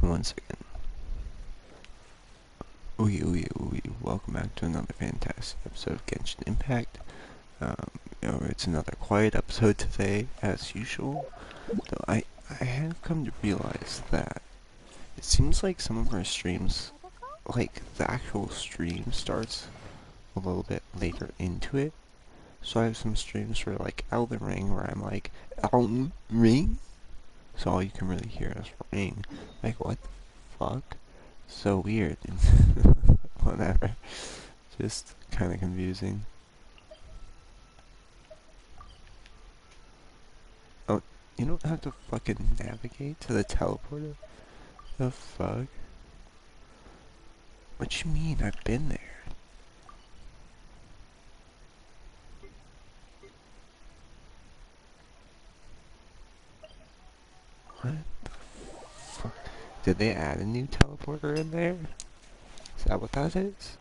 One second. Welcome back to another fantastic episode of Genshin Impact. It's another quiet episode today, as usual. Though I have come to realize that it seems like some of our streams, like the actual stream starts a little bit later into it. So I have some streams for like Elden Ring where I'm like, Elden Ring? So all you can really hear is ring. Like, what the fuck? So weird. Whatever. Just kind of confusing. Oh, you don't have to fucking navigate to the teleporter? The fuck? What you mean? I've been there. What the fuck? Did they add a new teleporter in there? Is that what that is?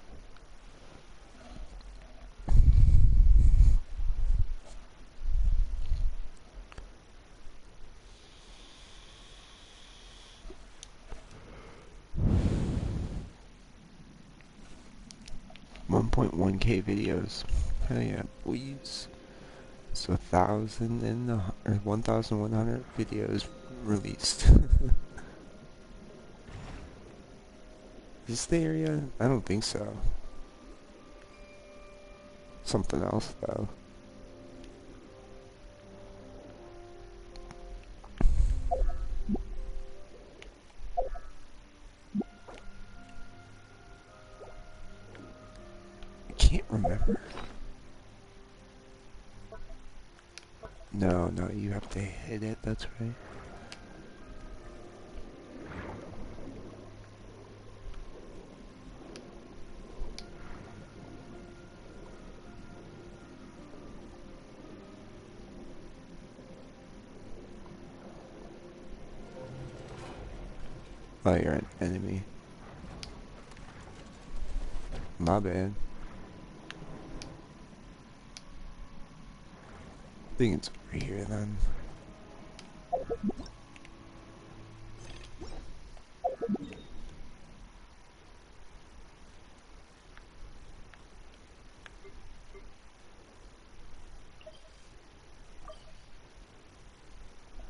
1.1k videos. Hell yeah, boys. So 1,100 videos released. Is this the area? I don't think so. Something else though. I can't remember. No, you have to hit it, that's right. Oh, you're an enemy. My bad. I think it's over here then.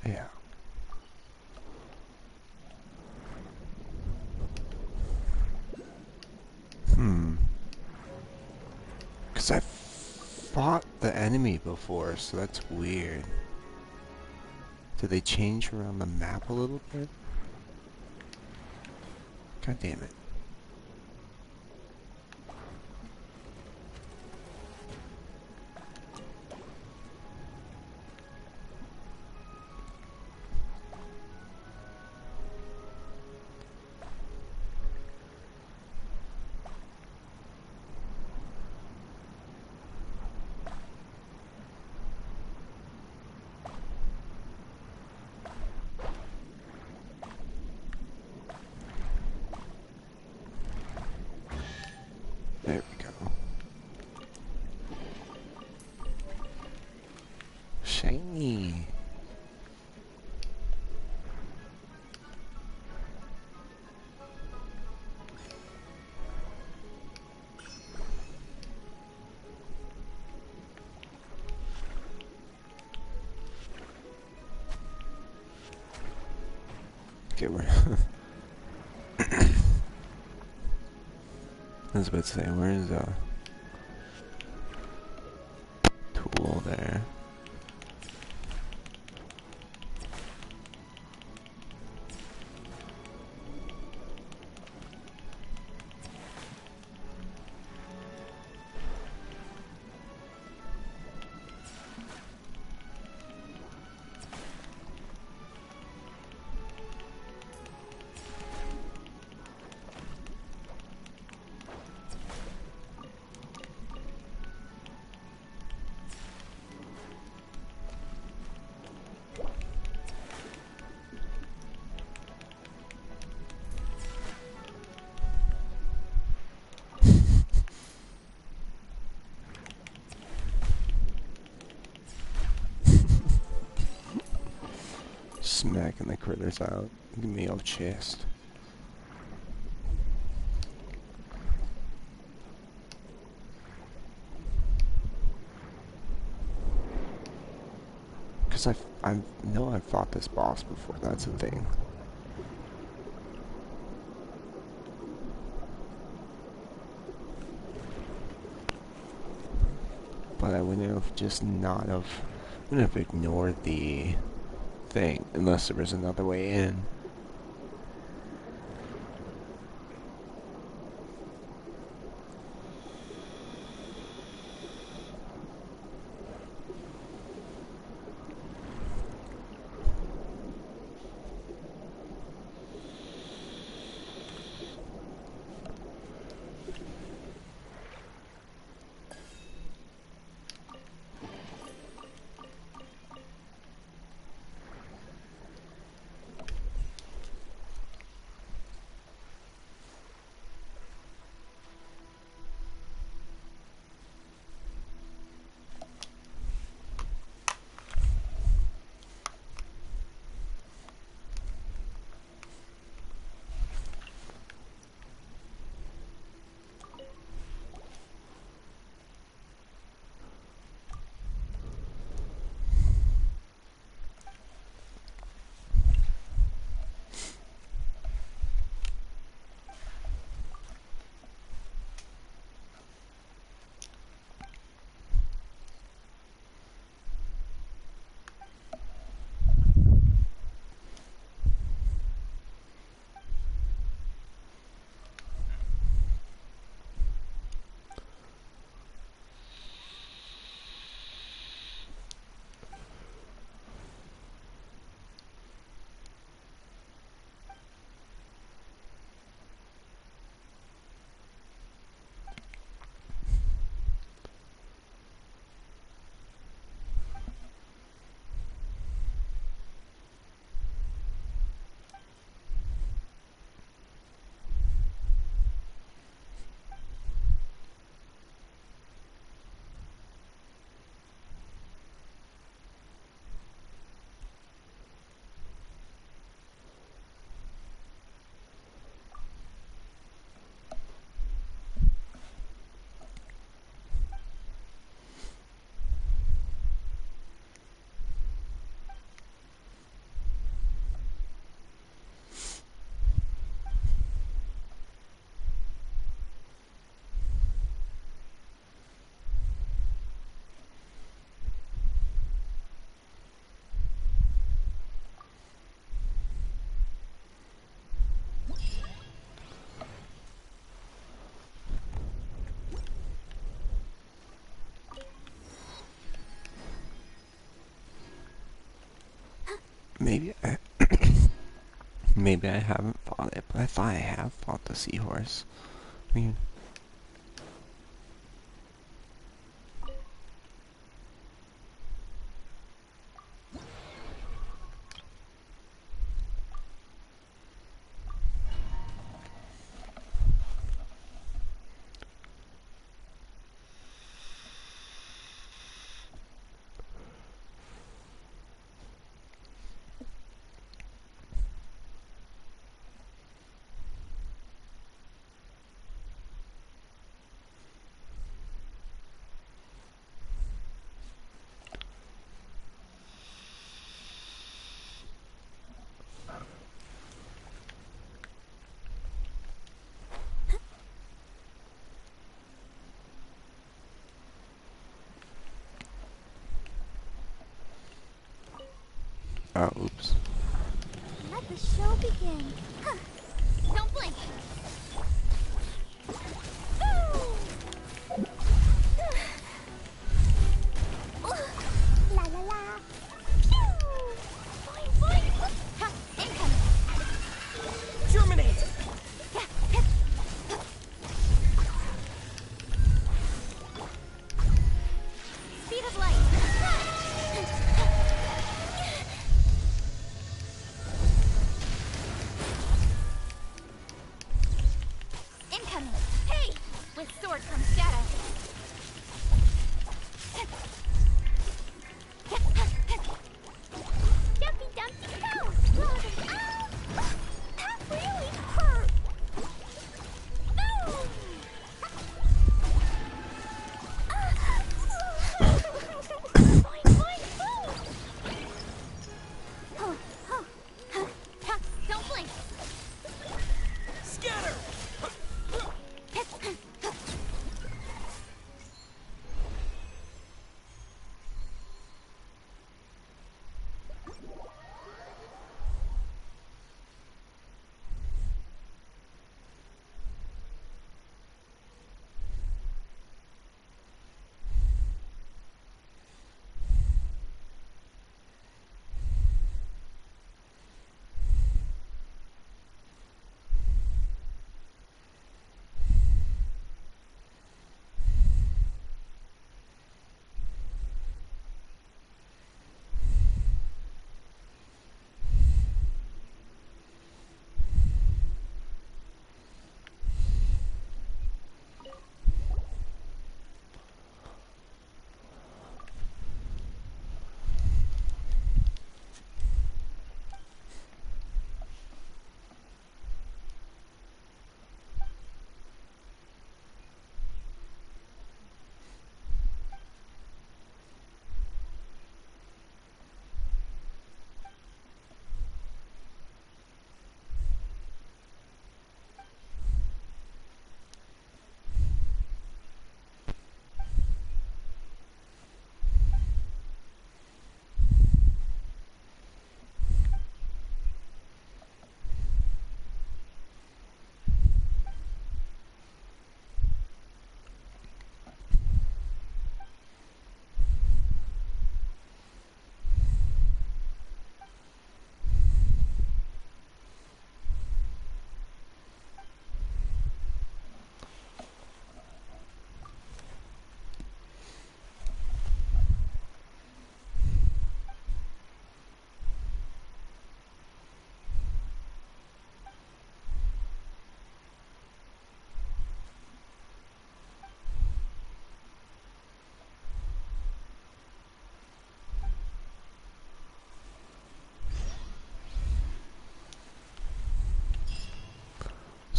Yeah. Because I fought the enemy before, so that's weird. Did they change around the map a little bit? God damn it. There we go. Shiny. Okay, we're I was about to say, where is tool there? Smacking the critters out. Give me your chest. Because I know I've fought this boss before, that's the thing. But I wouldn't have just wouldn't have ignored the thing unless there was another way in. Maybe maybe I haven't fought it, but I thought I have fought the seahorse. Weird. Oh, oops. Let the show begin. Huh. Don't blink. La la la. Boing boing. Ha, incoming. Germinate! Speed of light.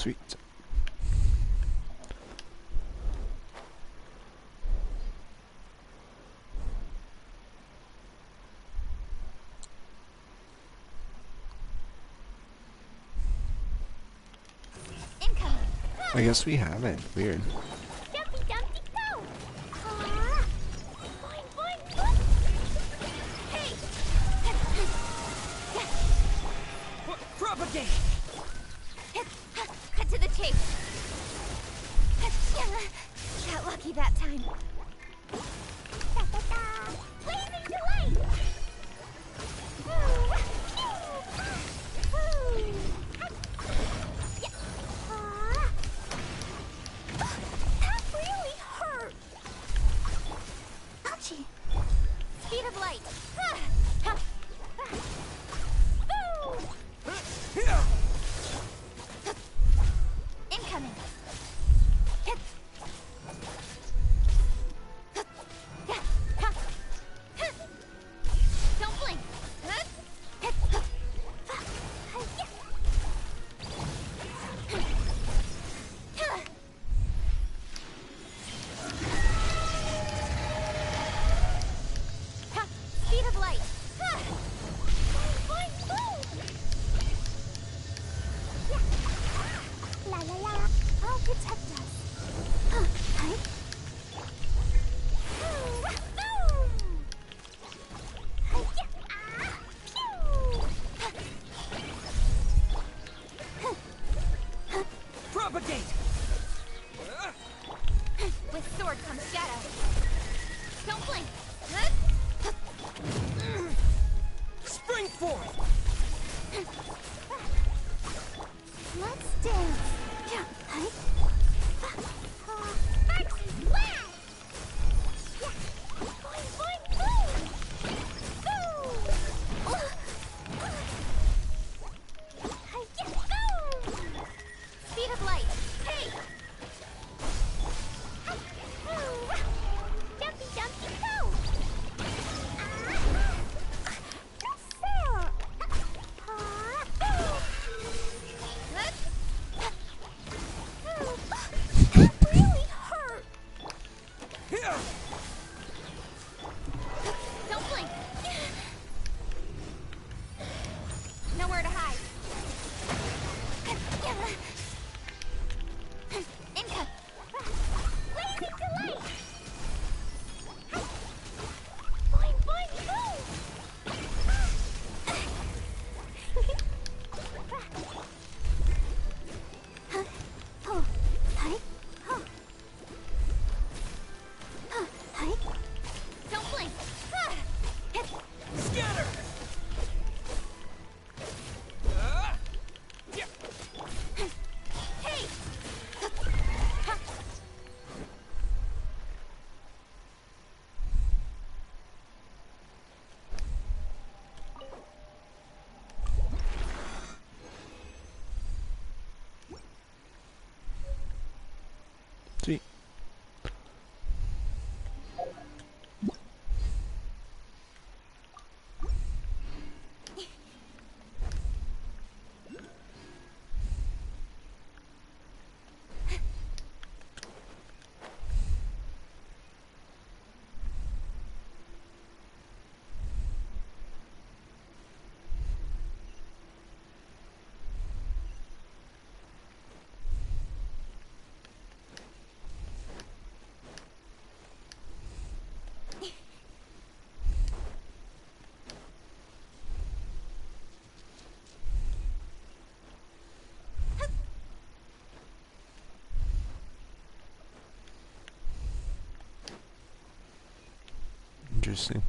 Sweet. Incoming. I guess we haven't. Weird. Dumpty Dumpty go! Boing, boing, boing! Hey! Propagate! Cut to the chase. Got lucky that time. Da-da-da! Blazing delight! That really hurt! Ouchie! Speed of light! Incoming! Don't blink! Speed of light! Boing, boing, boom! La la la! I'll protect us! Hi! Propagate! With sword comes shadow. Don't blink. Spring forth! Let's dance. Yeah. Hi. Sparks and flash. Yeah. Boing, boing, boom. Boom. Hi, yeah. Boom. Speed of light. Hey. Jumpy, jumpy, go. That really hurt. Here! Don't blink. Nowhere to hide. Income. Blazing delight. Boing, boing, boom. Oh, hi. Oh. Hi. Don't blink. Scatter! Yeah. Hey. Sweet. Interesting.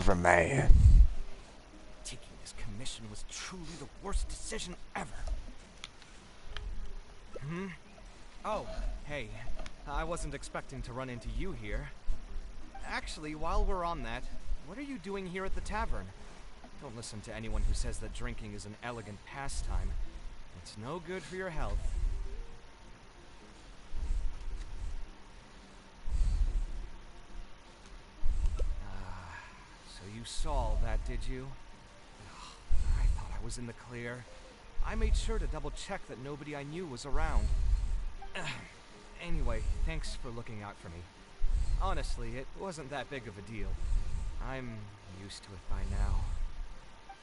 the man. Taking this commission was truly the worst decision ever. Oh, hey. I wasn't expecting to run into you here. Actually, while we're on that, what are you doing here at the tavern? Don't listen to anyone who says that drinking is an elegant pastime. It's no good for your health. So you saw that, did you? I thought I was in the clear. I made sure to double check that nobody I knew was around. Anyway, thanks for looking out for me. Honestly, it wasn't that big of a deal. I'm used to it by now.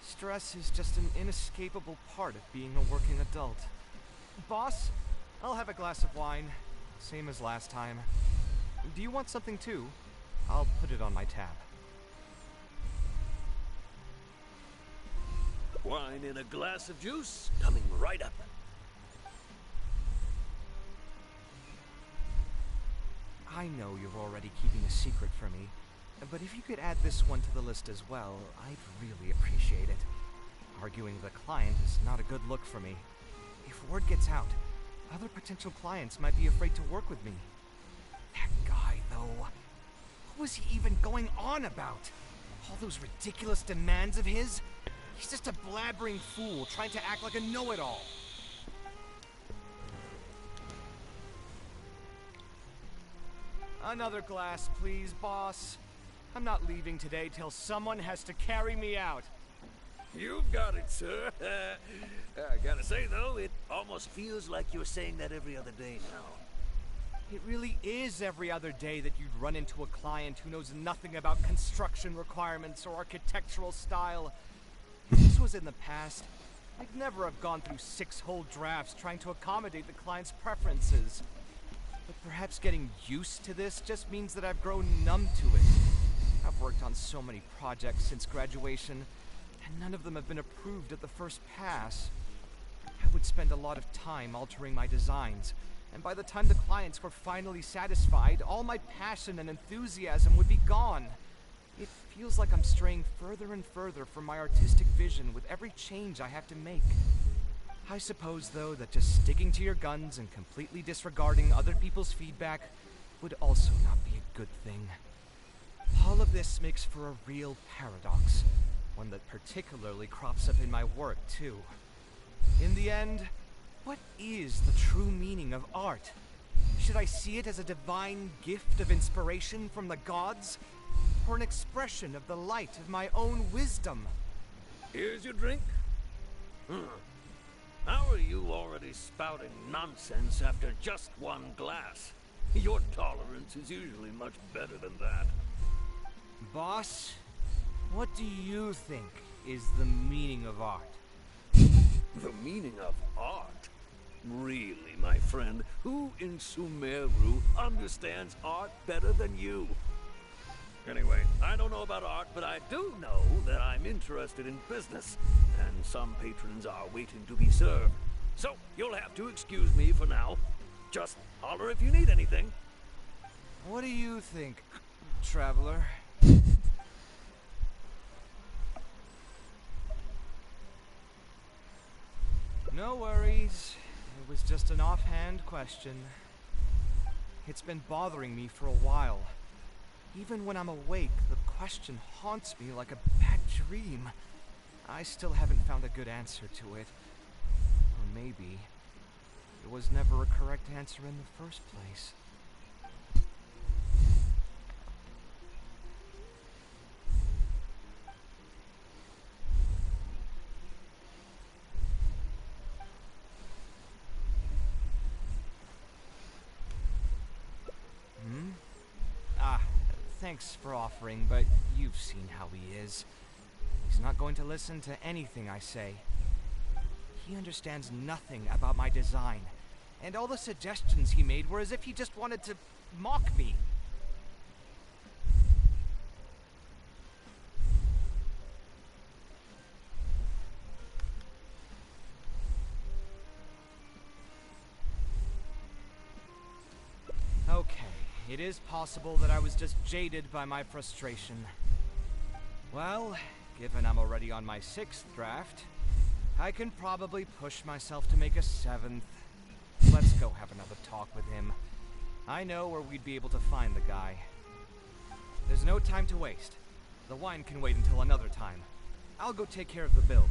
Stress is just an inescapable part of being a working adult. Boss, I'll have a glass of wine, same as last time. Do you want something too? I'll put it on my tab. Wine in a glass of juice, coming right up. I know you're already keeping a secret from me, but if you could add this one to the list as well, I'd really appreciate it. Arguing with a client is not a good look for me. If word gets out, other potential clients might be afraid to work with me. That guy, though, what was he even going on about? All those ridiculous demands of his? He's just a blabbering fool trying to act like a know-it-all. Another glass, please, boss. I'm not leaving today till someone has to carry me out. You've got it, sir. I gotta say, though, it almost feels like you're saying that every other day now. It really is every other day that you'd run into a client who knows nothing about construction requirements or architectural style. If this was in the past, I'd never have gone through 6 whole drafts trying to accommodate the client's preferences. But perhaps getting used to this just means that I've grown numb to it. I've worked on so many projects since graduation, and none of them have been approved at the first pass. I would spend a lot of time altering my designs, and by the time the clients were finally satisfied, all my passion and enthusiasm would be gone. It feels like I'm straying further and further from my artistic vision with every change I have to make. I suppose, though, that just sticking to your guns and completely disregarding other people's feedback would also not be a good thing. All of this makes for a real paradox, one that particularly crops up in my work, too. In the end, what is the true meaning of art? Should I see it as a divine gift of inspiration from the gods, or an expression of the light of my own wisdom? Here's your drink. How are you already spouting nonsense after just one glass? Your tolerance is usually much better than that. Boss, what do you think is the meaning of art? The meaning of art? Really, my friend, who in Sumeru understands art better than you? Anyway, I don't know about art, but I do know that I'm interested in business, and some patrons are waiting to be served. So, you'll have to excuse me for now. Just holler if you need anything. What do you think, traveler? No worries. It was just an offhand question. It's been bothering me for a while. Even when I'm awake, the question haunts me like a bad dream. I still haven't found a good answer to it. Or maybe it was never a correct answer in the first place. Thanks for offering, but you've seen how he is. He's not going to listen to anything I say. He understands nothing about my design, and all the suggestions he made were as if he just wanted to mock me. Okay, it is possible that I was just jaded by my frustration. Well, given I'm already on my 6th draft, I can probably push myself to make a 7th. Let's go have another talk with him. I know where we'd be able to find the guy. There's no time to waste. The wine can wait until another time. I'll go take care of the build.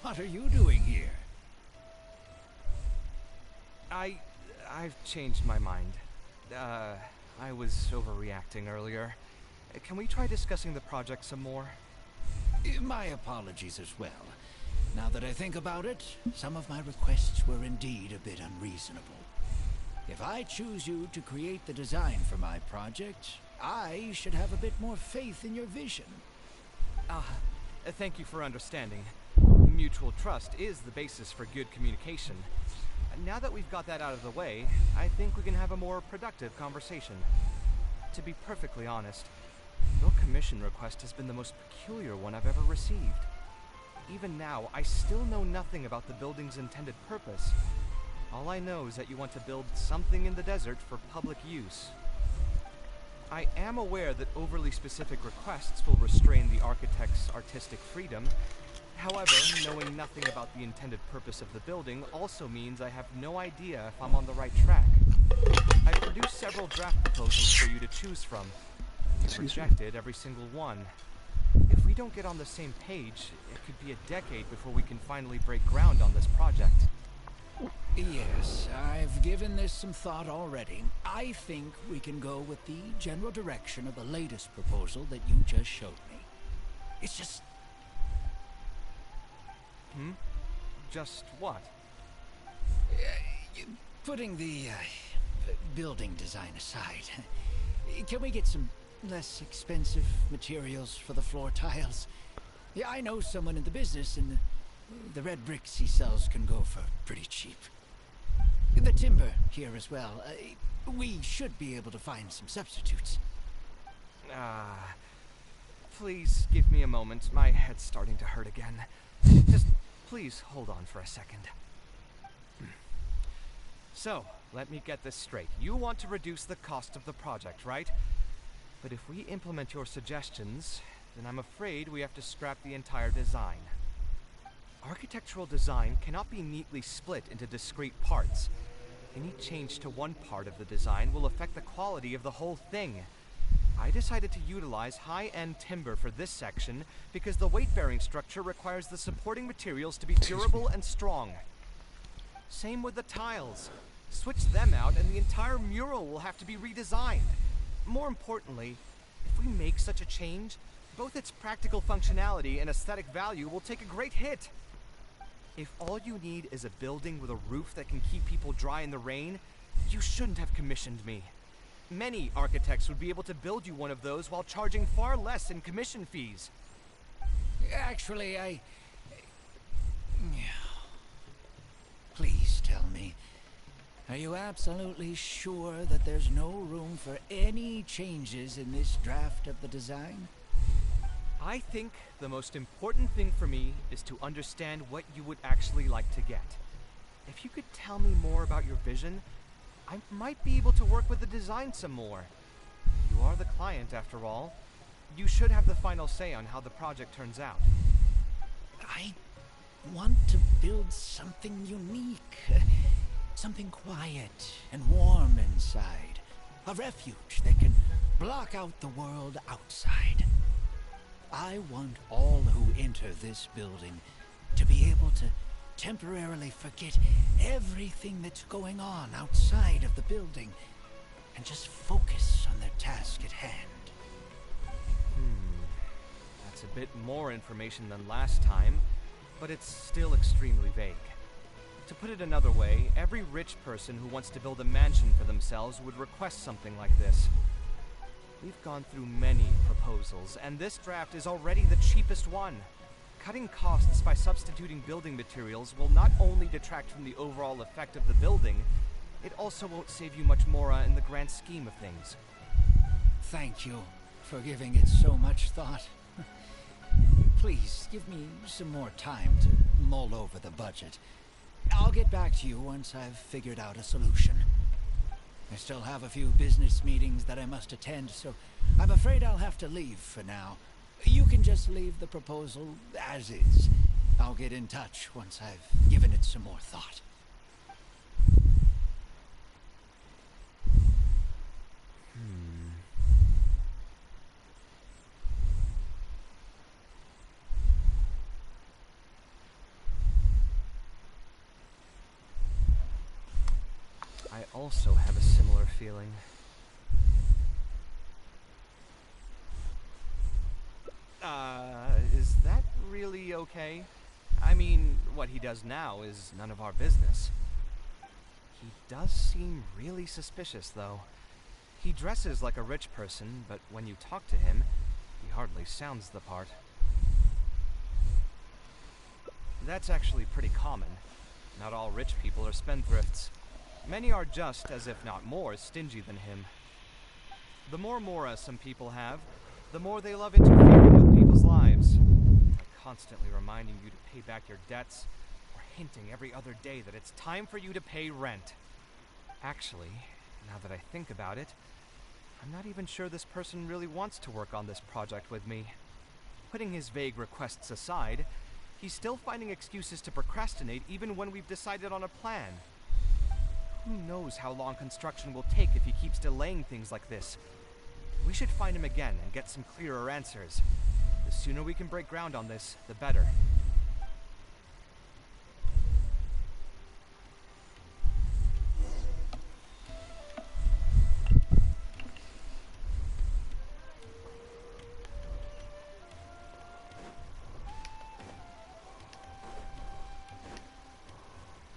What are you doing here? I've changed my mind. I was overreacting earlier. Can we try discussing the project some more? My apologies as well. Now that I think about it, some of my requests were indeed a bit unreasonable. If I choose you to create the design for my project, I should have a bit more faith in your vision. Thank you for understanding. Mutual trust is the basis for good communication. Now that we've got that out of the way, I think we can have a more productive conversation. To be perfectly honest, your commission request has been the most peculiar one I've ever received. Even now, I still know nothing about the building's intended purpose. All I know is that you want to build something in the desert for public use. I am aware that overly specific requests will restrain the architect's artistic freedom. However, knowing nothing about the intended purpose of the building also means I have no idea if I'm on the right track. I produced several draft proposals for you to choose from. You've rejected every single one. If we don't get on the same page, it could be a decade before we can finally break ground on this project. Yes, I've given this some thought already. I think we can go with the general direction of the latest proposal that you just showed me. It's just... Just what? Putting the building design aside, can we get some less expensive materials for the floor tiles? Yeah, I know someone in the business, and the red bricks he sells can go for pretty cheap. The timber here as well. We should be able to find some substitutes. Please give me a moment. My head's starting to hurt again. Just please hold on for a second. So, let me get this straight. You want to reduce the cost of the project, right? But if we implement your suggestions, then I'm afraid we have to scrap the entire design. Architectural design cannot be neatly split into discrete parts. Any change to one part of the design will affect the quality of the whole thing. I decided to utilize high-end timber for this section because the weight-bearing structure requires the supporting materials to be durable and strong. Same with the tiles. Switch them out and the entire mural will have to be redesigned. More importantly, if we make such a change, both its practical functionality and aesthetic value will take a great hit. If all you need is a building with a roof that can keep people dry in the rain, you shouldn't have commissioned me. Many architects would be able to build you one of those while charging far less in commission fees. Actually, Please tell me, are you absolutely sure that there's no room for any changes in this draft of the design? I think the most important thing for me is to understand what you would actually like to get. If you could tell me more about your vision, I might be able to work with the design some more. You are the client, after all. You should have the final say on how the project turns out. I want to build something unique. Something quiet and warm inside. A refuge that can block out the world outside. I want all who enter this building to be able to temporarily forget everything that's going on outside of the building and just focus on their task at hand. That's a bit more information than last time, but it's still extremely vague. To put it another way, every rich person who wants to build a mansion for themselves would request something like this. We've gone through many proposals, and this draft is already the cheapest one. Cutting costs by substituting building materials will not only detract from the overall effect of the building, it also won't save you much more in the grand scheme of things. Thank you for giving it so much thought. Please, give me some more time to mull over the budget. I'll get back to you once I've figured out a solution. I still have a few business meetings that I must attend, so I'm afraid I'll have to leave for now. You can just leave the proposal as is. I'll get in touch once I've given it some more thought. I also have a similar feeling. Is that really okay? I mean, what he does now is none of our business. He does seem really suspicious, though. He dresses like a rich person, but when you talk to him, he hardly sounds the part. That's actually pretty common. Not all rich people are spendthrifts. Many are just, as if not more, stingy than him. The more mora some people have, the more they love interfering with people's lives. Like constantly reminding you to pay back your debts, or hinting every other day that it's time for you to pay rent. Actually, now that I think about it, I'm not even sure this person really wants to work on this project with me. Putting his vague requests aside, he's still finding excuses to procrastinate even when we've decided on a plan. Who knows how long construction will take if he keeps delaying things like this? We should find him again and get some clearer answers. The sooner we can break ground on this, the better.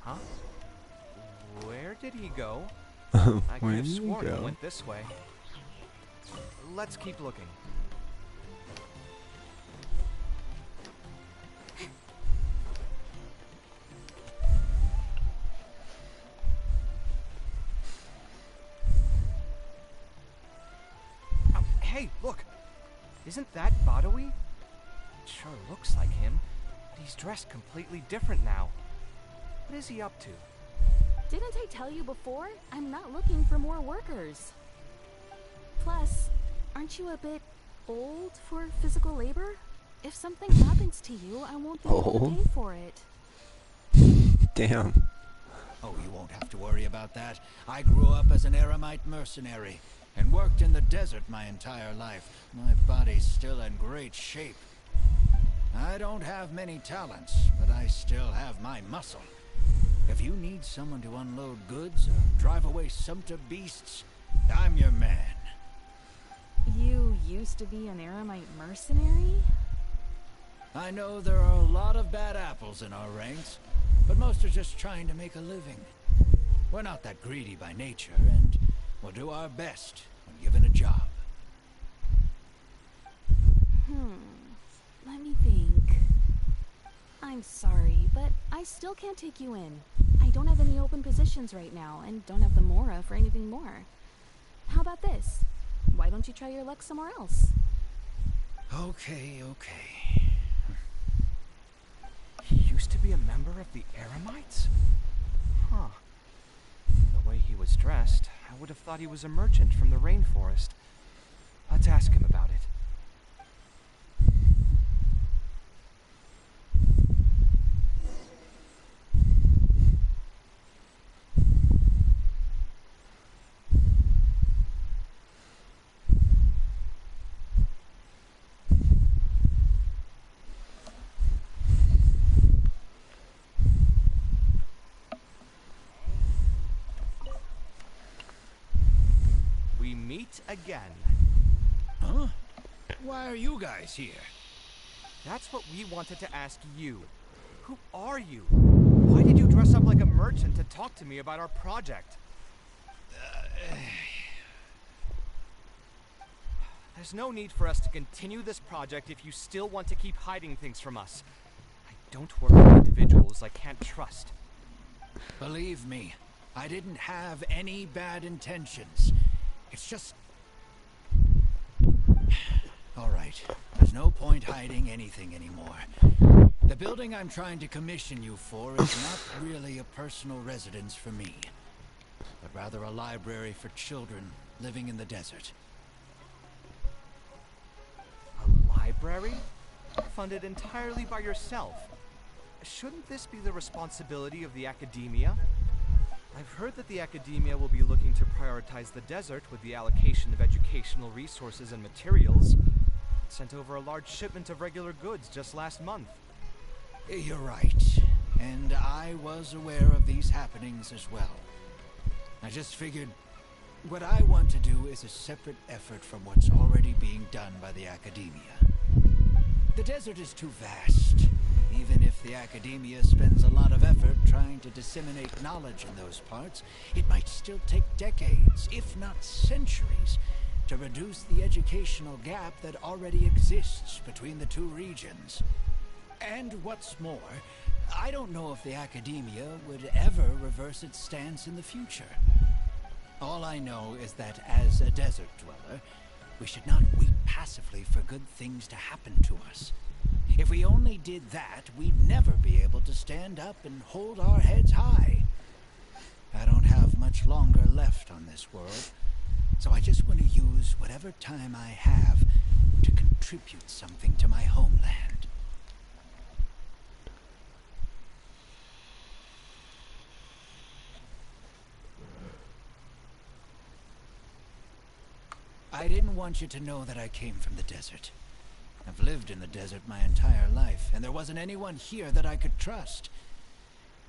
Huh? Where did he go? I could have sworn he went this way. Let's keep looking. Oh, hey, look! Isn't that Badawi? It sure looks like him, but he's dressed completely different now. What is he up to? Didn't I tell you before? I'm not looking for more workers. Plus, aren't you a bit old for physical labor? If something happens to you, I won't be able to pay for it. Damn. Oh, you won't have to worry about that. I grew up as an Aramite mercenary and worked in the desert my entire life. My body's still in great shape. I don't have many talents, but I still have my muscle. If you need someone to unload goods or drive away sumpter beasts, I'm your man. You used to be an Aramite mercenary? I know there are a lot of bad apples in our ranks, but most are just trying to make a living. We're not that greedy by nature, and we'll do our best when given a job. Let me think. I'm sorry, but I still can't take you in. I don't have any open positions right now, and don't have the mora for anything more. How about this? Why don't you try your luck somewhere else? Okay. He used to be a member of the Eremites? Huh. The way he was dressed, I would have thought he was a merchant from the rainforest. Let's ask him about it. We meet again. Huh? Why are you guys here? That's what we wanted to ask you. Who are you? Why did you dress up like a merchant to talk to me about our project? There's no need for us to continue this project if you still want to keep hiding things from us. I don't work with individuals I can't trust. Believe me, I didn't have any bad intentions. It's just... All right, there's no point hiding anything anymore. The building I'm trying to commission you for is not really a personal residence for me, but rather a library for children living in the desert. A library? Funded entirely by yourself. Shouldn't this be the responsibility of the academia? I've heard that the academia will be looking to prioritize the desert with the allocation of educational resources and materials. Sent over a large shipment of regular goods just last month. You're right, and I was aware of these happenings as well. I just figured what I want to do is a separate effort from what's already being done by the academia. The desert is too vast. Even if the academia spends a lot of effort trying to disseminate knowledge in those parts, it might still take decades, if not centuries, to reduce the educational gap that already exists between the two regions. And what's more, I don't know if the academia would ever reverse its stance in the future. All I know is that as a desert dweller, we should not wait passively for good things to happen to us. If we only did that, we'd never be able to stand up and hold our heads high. I don't have much longer left on this world, so I just want to use whatever time I have to contribute something to my homeland. I didn't want you to know that I came from the desert. I've lived in the desert my entire life, and there wasn't anyone here that I could trust.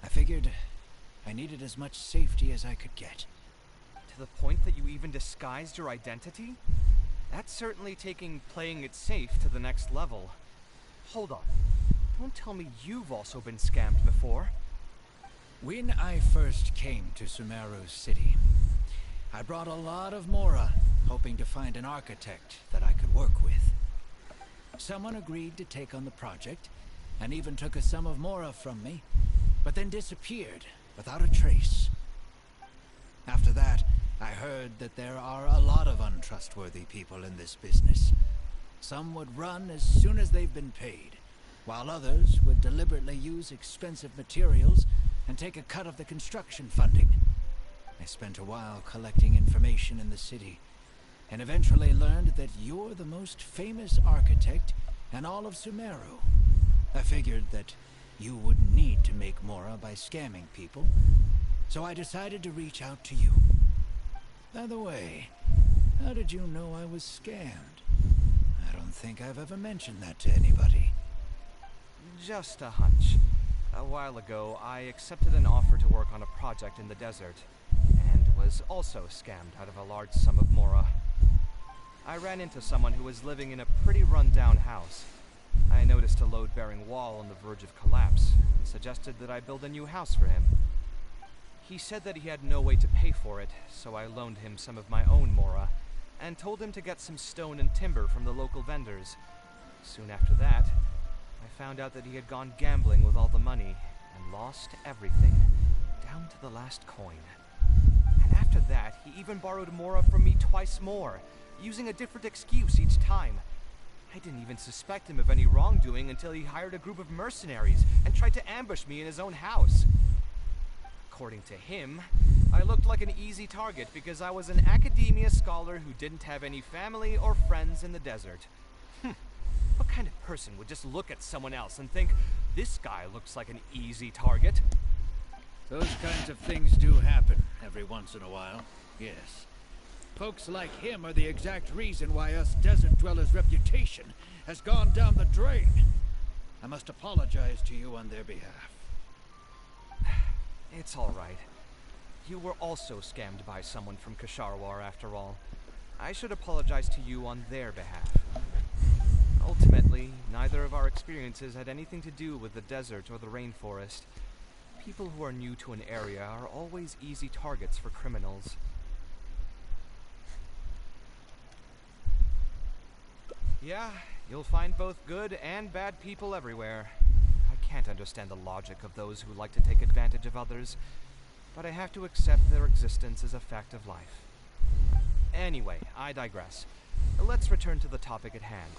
I figured I needed as much safety as I could get. To the point that you even disguised your identity? That's certainly taking playing it safe to the next level. Hold on. Don't tell me you've also been scammed before. When I first came to Sumeru City, I brought a lot of Mora, hoping to find an architect that I could work with. Someone agreed to take on the project, and even took a sum of Mora from me, but then disappeared without a trace. After that, I heard that there are a lot of untrustworthy people in this business. Some would run as soon as they've been paid, while others would deliberately use expensive materials and take a cut of the construction funding. I spent a while collecting information in the city, and eventually learned that you're the most famous architect in all of Sumeru. I figured that you wouldn't need to make Mora by scamming people, so I decided to reach out to you. By the way, how did you know I was scammed? I don't think I've ever mentioned that to anybody. Just a hunch. A while ago, I accepted an offer to work on a project in the desert, and was also scammed out of a large sum of Mora. I ran into someone who was living in a pretty run-down house. I noticed a load-bearing wall on the verge of collapse, and suggested that I build a new house for him. He said that he had no way to pay for it, so I loaned him some of my own Mora, and told him to get some stone and timber from the local vendors. Soon after that, I found out that he had gone gambling with all the money, and lost everything, down to the last coin. And after that, he even borrowed Mora from me twice more, using a different excuse each time. I didn't even suspect him of any wrongdoing until he hired a group of mercenaries and tried to ambush me in his own house. According to him, I looked like an easy target because I was an academia scholar who didn't have any family or friends in the desert. What kind of person would just look at someone else and think, this guy looks like an easy target? Those kinds of things do happen every once in a while, yes. Folks like him are the exact reason why us desert dwellers' reputation has gone down the drain. I must apologize to you on their behalf. It's all right. You were also scammed by someone from Kasharwar after all. I should apologize to you on their behalf. Ultimately, neither of our experiences had anything to do with the desert or the rainforest. People who are new to an area are always easy targets for criminals. Yeah, you'll find both good and bad people everywhere. I can't understand the logic of those who like to take advantage of others, but I have to accept their existence as a fact of life. Anyway, I digress. Let's return to the topic at hand.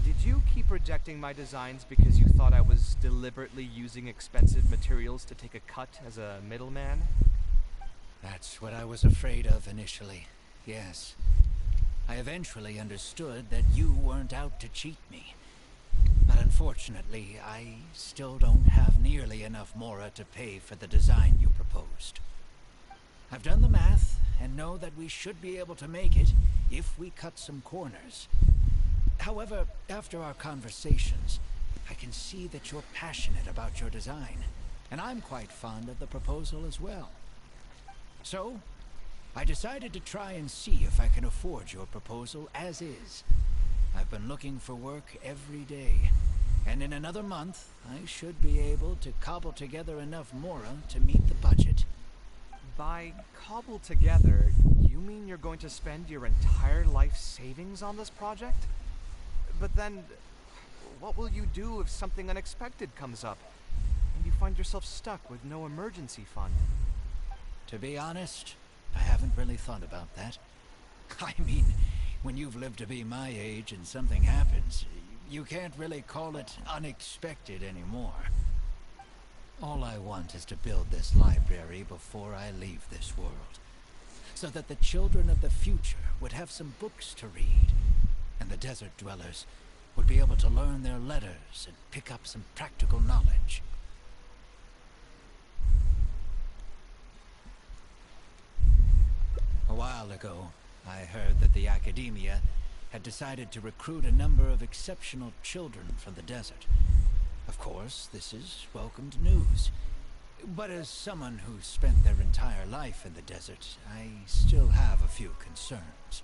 Did you keep rejecting my designs because you thought I was deliberately using expensive materials to take a cut as a middleman? That's what I was afraid of initially, yes. I eventually understood that you weren't out to cheat me. But unfortunately, I still don't have nearly enough mora to pay for the design you proposed. I've done the math and know that we should be able to make it if we cut some corners. However, after our conversations, I can see that you're passionate about your design, and I'm quite fond of the proposal as well. So, I decided to try and see if I can afford your proposal as is. I've been looking for work every day, and in another month, I should be able to cobble together enough mora to meet the budget. By cobble together, you mean you're going to spend your entire life savings on this project? But then, what will you do if something unexpected comes up, and you find yourself stuck with no emergency fund? To be honest, I haven't really thought about that. I mean, when you've lived to be my age and something happens, you can't really call it unexpected anymore. All I want is to build this library before I leave this world, so that the children of the future would have some books to read, and the desert dwellers would be able to learn their letters and pick up some practical knowledge. A while ago, I heard that the academia had decided to recruit a number of exceptional children from the desert. Of course, this is welcomed news. But as someone who's spent their entire life in the desert, I still have a few concerns.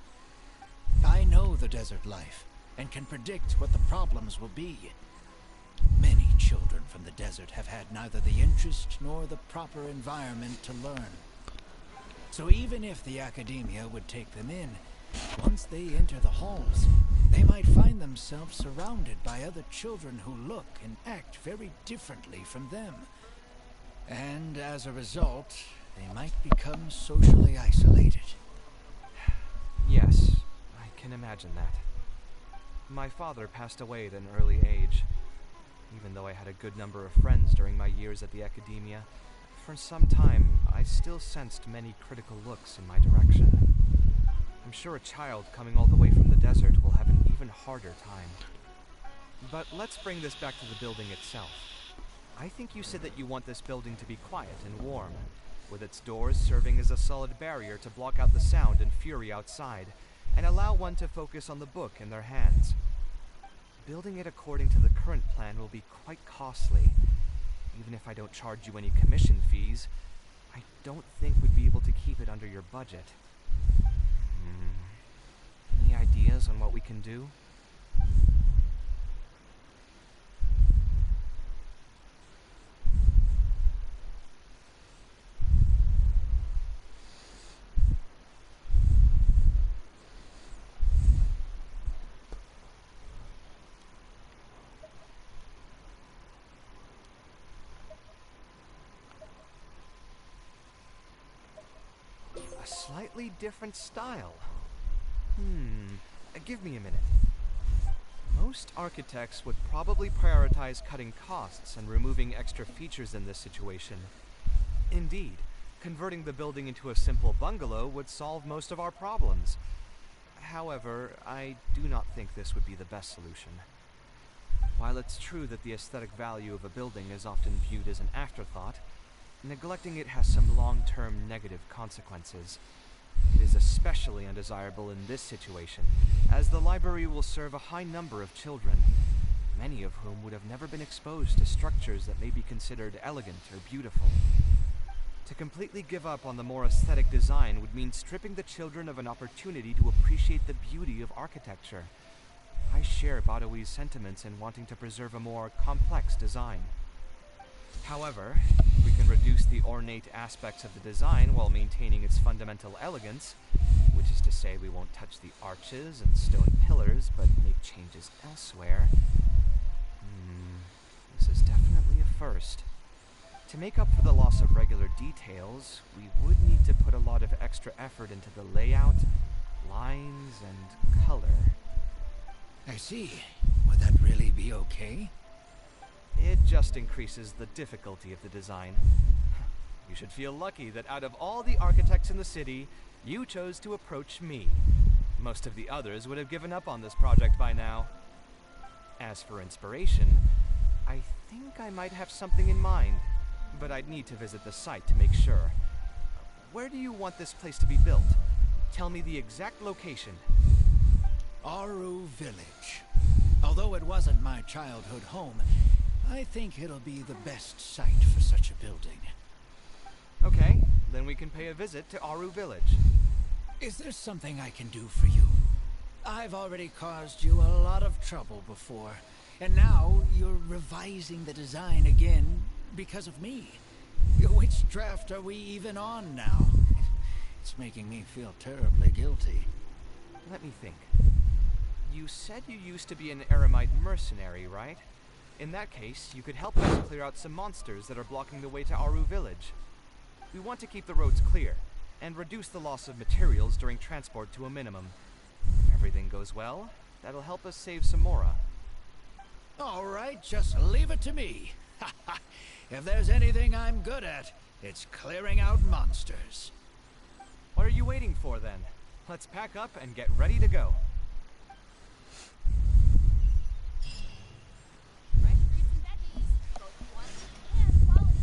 I know the desert life, and can predict what the problems will be. Many children from the desert have had neither the interest nor the proper environment to learn. So even if the academia would take them in, once they enter the halls, they might find themselves surrounded by other children who look and act very differently from them. And as a result, they might become socially isolated. Yes, I can imagine that. My father passed away at an early age. Even though I had a good number of friends during my years at the academia, for some time I still sensed many critical looks in my direction. I'm sure a child coming all the way from the desert will have an even harder time. But let's bring this back to the building itself. I think you said that you want this building to be quiet and warm, with its doors serving as a solid barrier to block out the sound and fury outside, and allow one to focus on the book in their hands. Building it according to the current plan will be quite costly. Even if I don't charge you any commission fees, I don't think we'd be able to keep it under your budget. Any ideas on what we can do? A slightly different style. Give me a minute. Most architects would probably prioritize cutting costs and removing extra features in this situation. Indeed, converting the building into a simple bungalow would solve most of our problems. However, I do not think this would be the best solution. While it's true that the aesthetic value of a building is often viewed as an afterthought, neglecting it has some long-term negative consequences. It is especially undesirable in this situation, as the library will serve a high number of children, many of whom would have never been exposed to structures that may be considered elegant or beautiful. To completely give up on the more aesthetic design would mean stripping the children of an opportunity to appreciate the beauty of architecture. I share Badawi's sentiments in wanting to preserve a more complex design. However, if we can reduce the ornate aspects of the design while maintaining its fundamental elegance, which is to say we won't touch the arches and stone pillars, but make changes elsewhere, this is definitely a first. To make up for the loss of regular details, we would need to put a lot of extra effort into the layout, lines, and color. I see. Would that really be okay? It just increases the difficulty of the design. You should feel lucky that out of all the architects in the city, you chose to approach me. Most of the others would have given up on this project by now. As for inspiration, I think I might have something in mind, but I'd need to visit the site to make sure. Where do you want this place to be built? Tell me the exact location. Aru Village. Although it wasn't my childhood home, I think it'll be the best site for such a building. Okay, then we can pay a visit to Aru Village. Is there something I can do for you? I've already caused you a lot of trouble before, and now you're revising the design again because of me. Which draft are we even on now? It's making me feel terribly guilty. Let me think. You said you used to be an Eremite mercenary, right? In that case, you could help us clear out some monsters that are blocking the way to Aru Village. We want to keep the roads clear, and reduce the loss of materials during transport to a minimum. If everything goes well, that'll help us save some Mora. All right, just leave it to me. If there's anything I'm good at, it's clearing out monsters. What are you waiting for then? Let's pack up and get ready to go. Fresh fruits and veggies, both quantity and quality.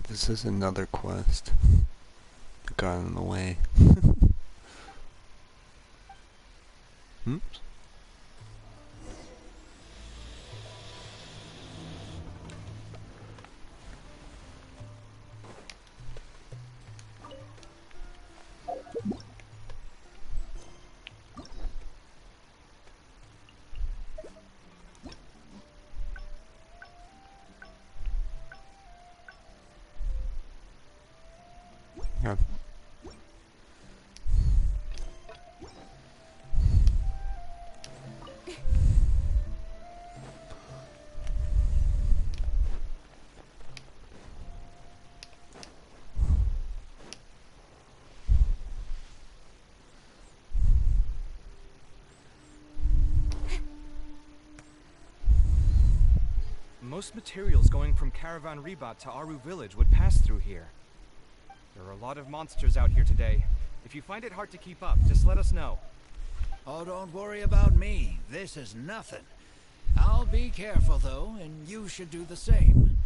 This is another quest that got in the way. Oops. Yeah. Most materials going from Caravan Rebat to Aru Village would pass through here. There are a lot of monsters out here today. If you find it hard to keep up, just let us know. Oh, don't worry about me. This is nothing. I'll be careful, though, and you should do the same.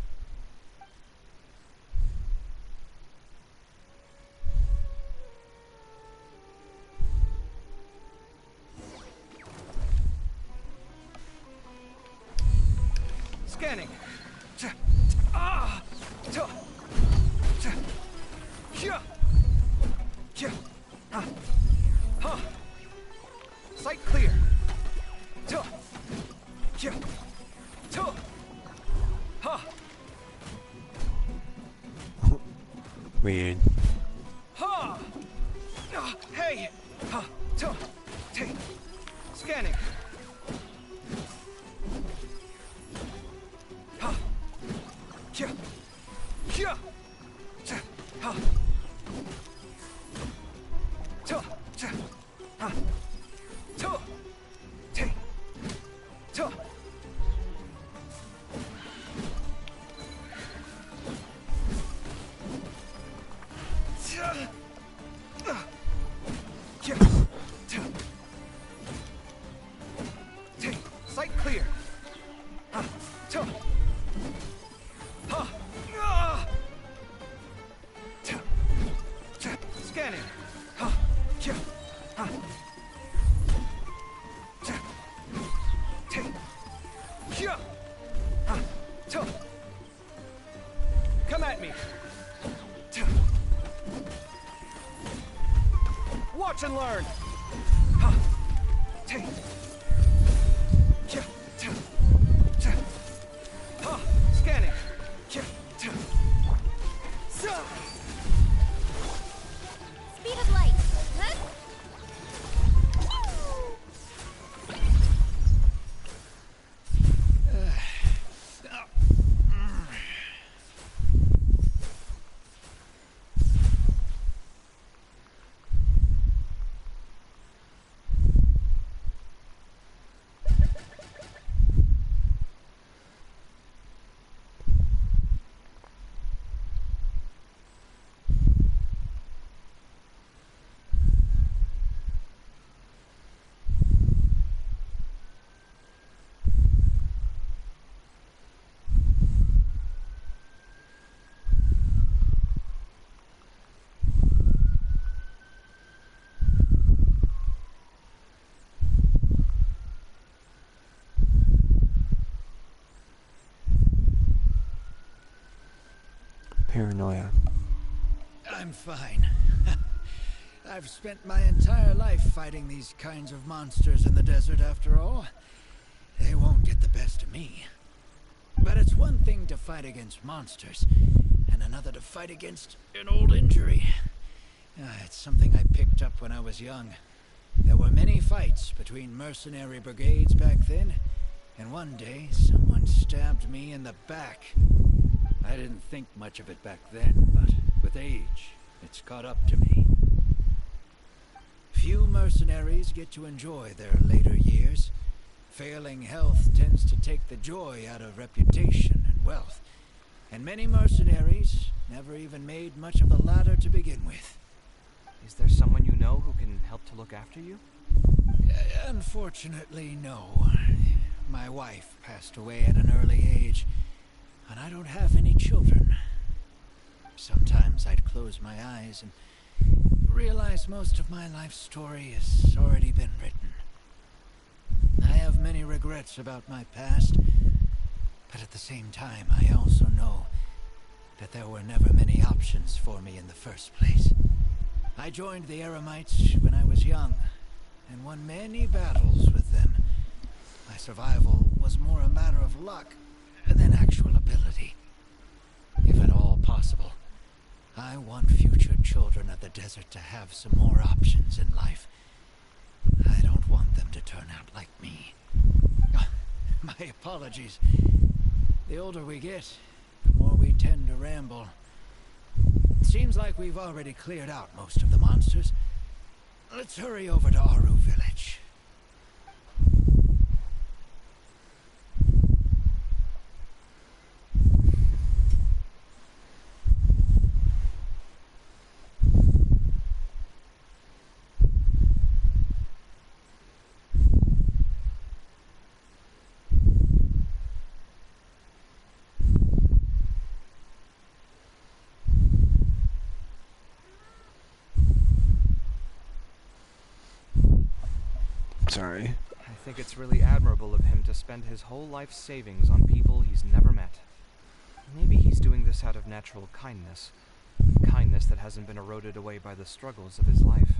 Scanning. Sight clear. Weird. Hey. Scanning. Sight clear. Scanning. Come at me. Watch and learn. Scanning. Speed of light. Huh? Paranoia. I'm fine. I've spent my entire life fighting these kinds of monsters in the desert, after all. They won't get the best of me. But it's one thing to fight against monsters, and another to fight against an old injury. It's something I picked up when I was young. There were many fights between mercenary brigades back then, and one day someone stabbed me in the back. I didn't think much of it back then, but with age, it's caught up to me. Few mercenaries get to enjoy their later years. Failing health tends to take the joy out of reputation and wealth, and many mercenaries never even made much of the latter to begin with. Is there someone you know who can help to look after you? Unfortunately, no. My wife passed away at an early age, and I don't have any children. close my eyes and realize most of my life story has already been written. I have many regrets about my past, but at the same time I also know that there were never many options for me in the first place. I joined the Eremites when I was young, and won many battles with them. My survival was more a matter of luck than actual ability. If at all possible, I want future children of the desert to have some more options in life. I don't want them to turn out like me. My apologies. The older we get, the more we tend to ramble. Seems like we've already cleared out most of the monsters. Let's hurry over to Aru Village. Sorry. I think it's really admirable of him to spend his whole life savings on people he's never met. Maybe he's doing this out of natural kindness. Kindness that hasn't been eroded away by the struggles of his life.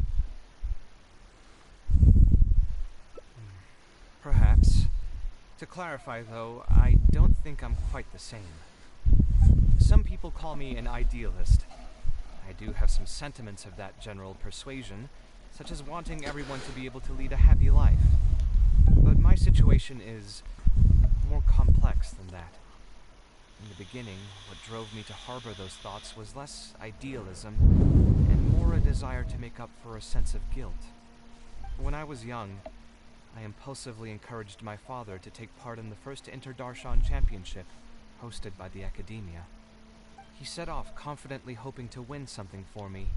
Perhaps. To clarify, though, I don't think I'm quite the same. Some people call me an idealist. I do have some sentiments of that general persuasion, such as wanting everyone to be able to lead a happy life. But my situation is more complex than that. In the beginning, what drove me to harbor those thoughts was less idealism and more a desire to make up for a sense of guilt. When I was young, I impulsively encouraged my father to take part in the first Inter-Darshan Championship, hosted by the Academia. He set off confidently hoping to win something for me,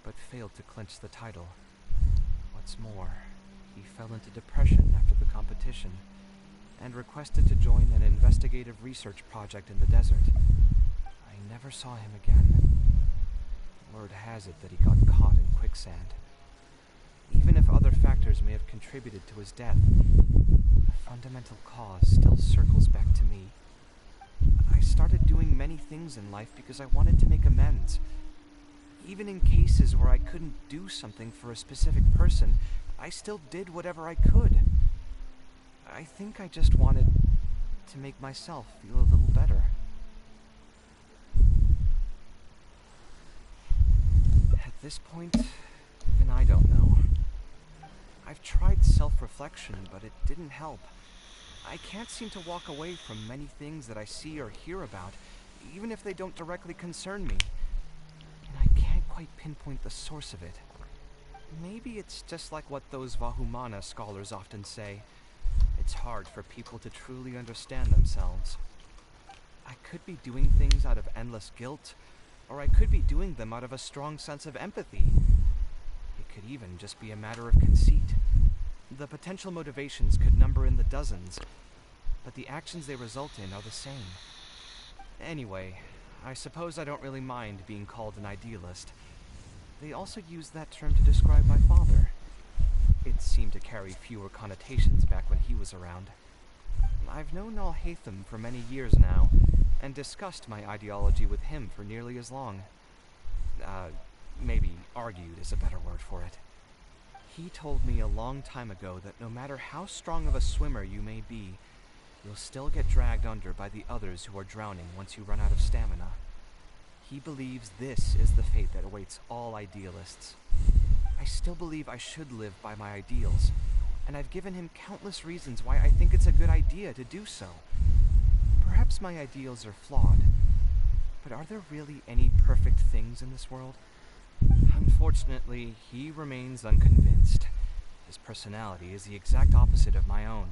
but failed to clinch the title. What's more, he fell into depression after the competition, and requested to join an investigative research project in the desert. I never saw him again. Word has it that he got caught in quicksand. Even if other factors may have contributed to his death, the fundamental cause still circles back to me. I started doing many things in life because I wanted to make amends. Even in cases where I couldn't do something for a specific person, I still did whatever I could. I think I just wanted to make myself feel a little better. At this point, even I don't know. I've tried self-reflection, but it didn't help. I can't seem to walk away from many things that I see or hear about, even if they don't directly concern me. And I can't quite pinpoint the source of it. Maybe it's just like what those Vahumana scholars often say. It's hard for people to truly understand themselves. I could be doing things out of endless guilt, or I could be doing them out of a strong sense of empathy. It could even just be a matter of conceit. The potential motivations could number in the dozens, but the actions they result in are the same. Anyway, I suppose I don't really mind being called an idealist. They also use that term to describe my father. It seemed to carry fewer connotations back when he was around. I've known Al-Haytham for many years now, and discussed my ideology with him for nearly as long. Maybe argued is a better word for it. He told me a long time ago that no matter how strong of a swimmer you may be, you'll still get dragged under by the others who are drowning once you run out of stamina. He believes this is the fate that awaits all idealists. I still believe I should live by my ideals, and I've given him countless reasons why I think it's a good idea to do so. Perhaps my ideals are flawed, but are there really any perfect things in this world? Unfortunately, he remains unconvinced. His personality is the exact opposite of my own.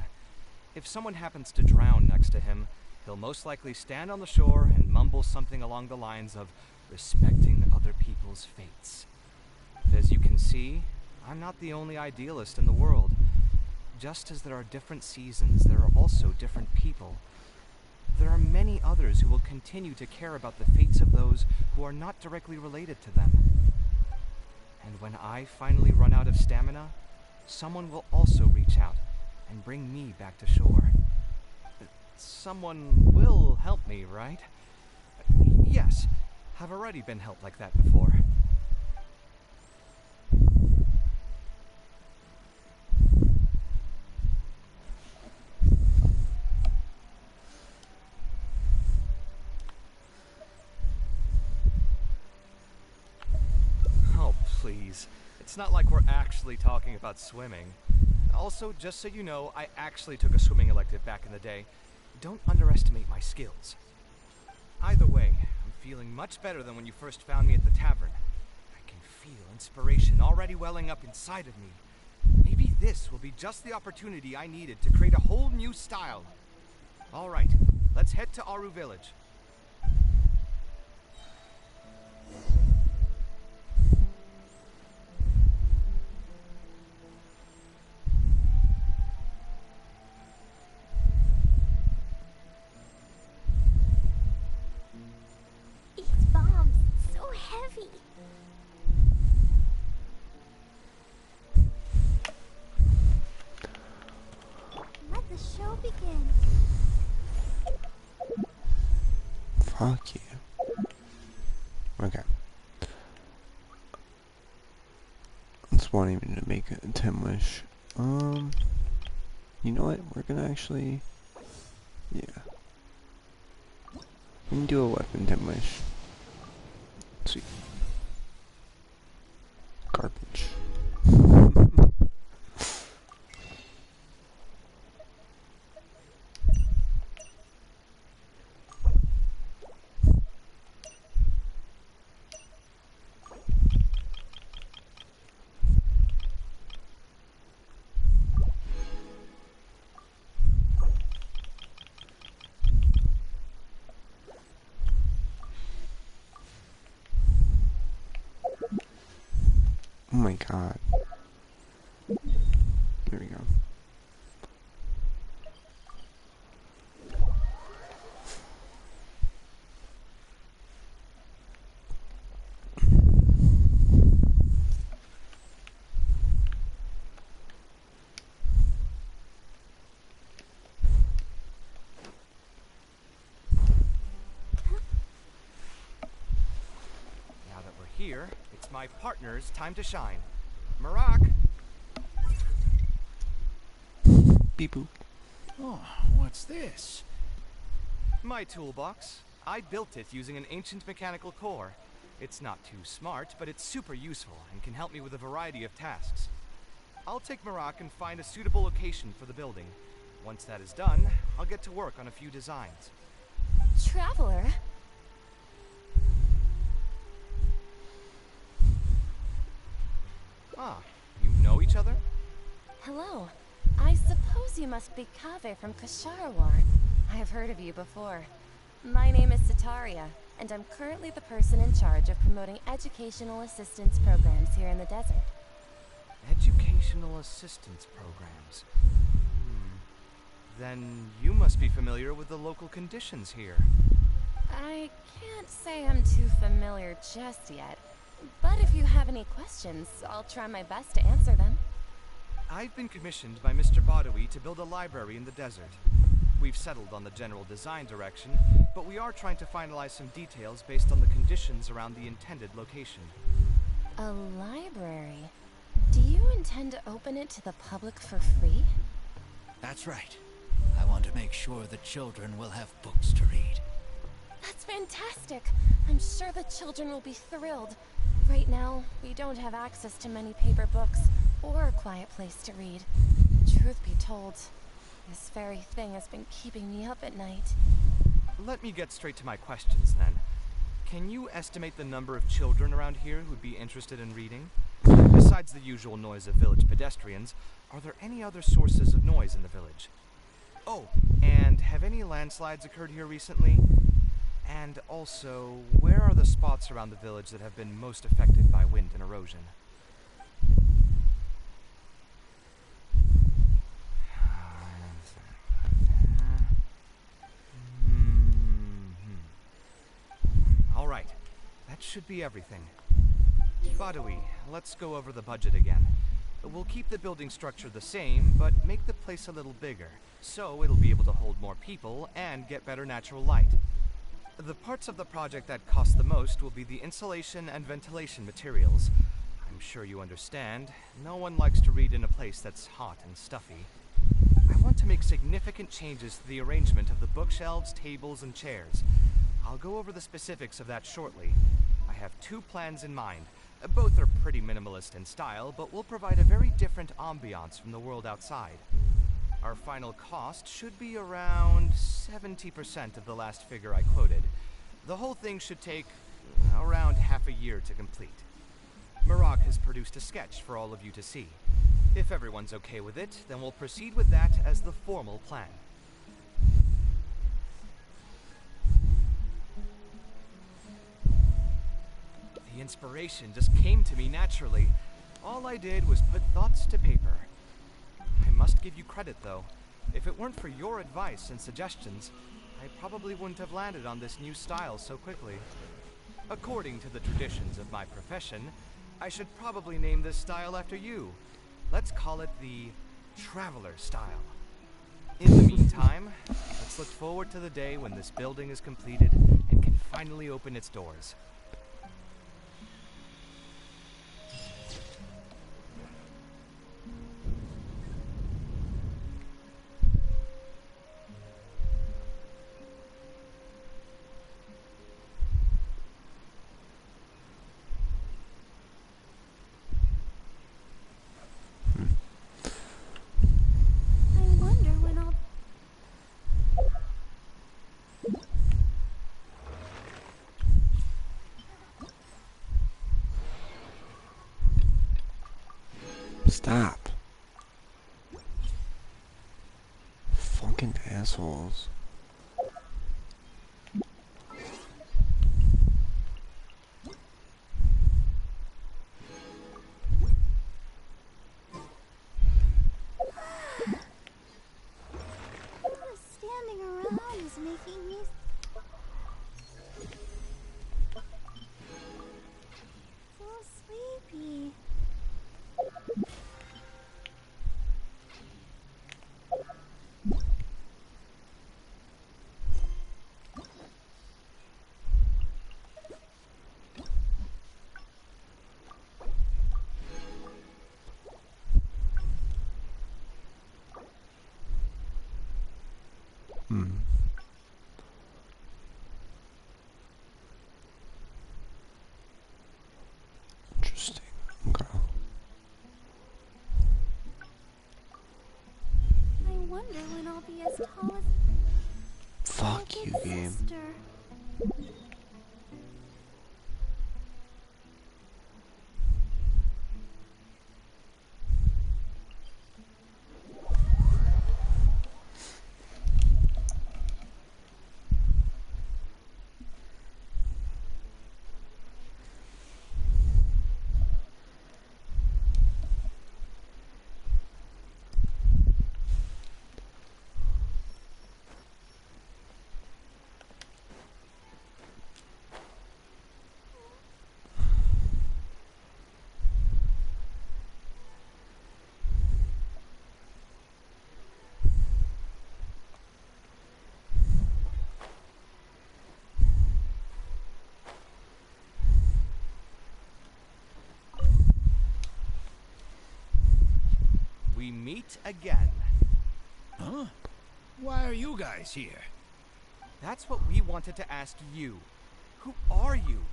If someone happens to drown next to him, he'll most likely stand on the shore and mumble something along the lines of respecting other people's fates. As you can see, I'm not the only idealist in the world. Just as there are different seasons, there are also different people. there are many others who will continue to care about the fates of those who are not directly related to them. And when I finally run out of stamina, someone will also reach out and bring me back to shore. Someone will help me, right? Yes, I've already been helped like that before. Oh, please. It's not like we're actually talking about swimming. Also, just so you know, I actually took a swimming elective back in the day. Don't underestimate my skills. Either way, I'm feeling much better than when you first found me at the tavern. I can feel inspiration already welling up inside of me. Maybe this will be just the opportunity I needed to create a whole new style. Alright, let's head to Aru Village. These bombs, so heavy. Let the show begin. Fuck you. Okay. Let's want even to make a 10 wish. You know what? We're gonna actually... Yeah. We can do a weapon 10 wish. Sweet. Garbage. Oh my god. There we go. Now that we're here, it's my partner's time to shine. Marak! Beep boop. Oh, what's this? My toolbox. I built it using an ancient mechanical core. It's not too smart, but it's super useful and can help me with a variety of tasks. I'll take Marak and find a suitable location for the building. Once that is done, I'll get to work on a few designs. Traveler? Ah, you know each other? Hello. I suppose you must be Kaveh from Kasharwar. I have heard of you before. My name is Sataria, and I'm currently the person in charge of promoting educational assistance programs here in the desert. Educational assistance programs. Then you must be familiar with the local conditions here. I can't say I'm too familiar just yet, but if you have any questions, I'll try my best to answer them. I've been commissioned by Mr. Badawi to build a library in the desert. We've settled on the general design direction, but we are trying to finalize some details based on the conditions around the intended location. A library? Do you intend to open it to the public for free? That's right. I want to make sure the children will have books to read. That's fantastic! I'm sure the children will be thrilled. Right now, we don't have access to many paper books or a quiet place to read. Truth be told, this very thing has been keeping me up at night. Let me get straight to my questions then. Can you estimate the number of children around here who'd be interested in reading? Besides the usual noise of village pedestrians, are there any other sources of noise in the village? Oh, and have any landslides occurred here recently? And also, where are the spots around the village that have been most affected by wind and erosion? Alright, that should be everything. Badawi, let's go over the budget again. We'll keep the building structure the same, but make the place a little bigger, so it'll be able to hold more people and get better natural light. The parts of the project that cost the most will be the insulation and ventilation materials. I'm sure you understand, no one likes to read in a place that's hot and stuffy. I want to make significant changes to the arrangement of the bookshelves, tables, and chairs. I'll go over the specifics of that shortly. I have 2 plans in mind. Both are pretty minimalist in style, but will provide a very different ambiance from the world outside. Our final cost should be around 70% of the last figure I quoted. The whole thing should take around half a year to complete. Marak has produced a sketch for all of you to see. If everyone's okay with it, then we'll proceed with that as the formal plan. The inspiration just came to me naturally. All I did was put thoughts to paper. I must give you credit, though. If it weren't for your advice and suggestions, I probably wouldn't have landed on this new style so quickly. According to the traditions of my profession, I should probably name this style after you. Let's call it the Traveler style. In the meantime, let's look forward to the day when this building is completed and can finally open its doors. I wonder when I'll... Stop. Fucking assholes. Just standing around is making me... so sleepy. Interesting. Okay. I wonder when I'll be as tall as my Fuck you, big game. sister. We meet again. Huh? Why are you guys here? That's what we wanted to ask you. Who are you?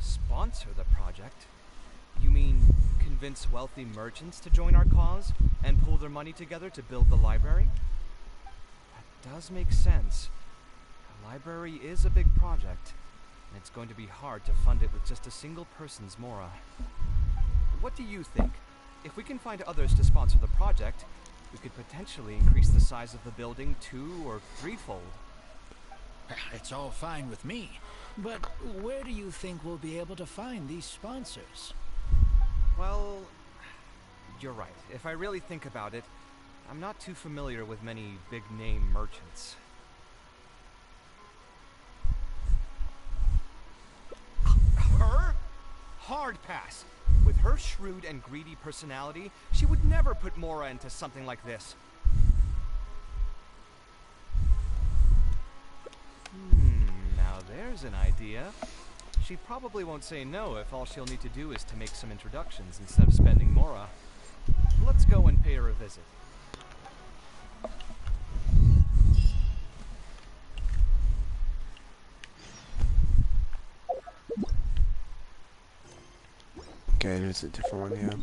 Sponsor the project? You mean convince wealthy merchants to join our cause and pool their money together to build the library? That does make sense. The library is a big project, and it's going to be hard to fund it with just a single person's mora. What do you think? If we can find others to sponsor the project, we could potentially increase the size of the building 2- or 3-fold. It's all fine with me, but where do you think we'll be able to find these sponsors? Well, you're right. If I really think about it, I'm not too familiar with many big-name merchants. hard pass. With her shrewd and greedy personality, she would never put Mora into something like this. Now there's an idea. She probably won't say no if all she'll need to do is to make some introductions instead of spending Mora. Let's go and pay her a visit. Okay, there's a different one here.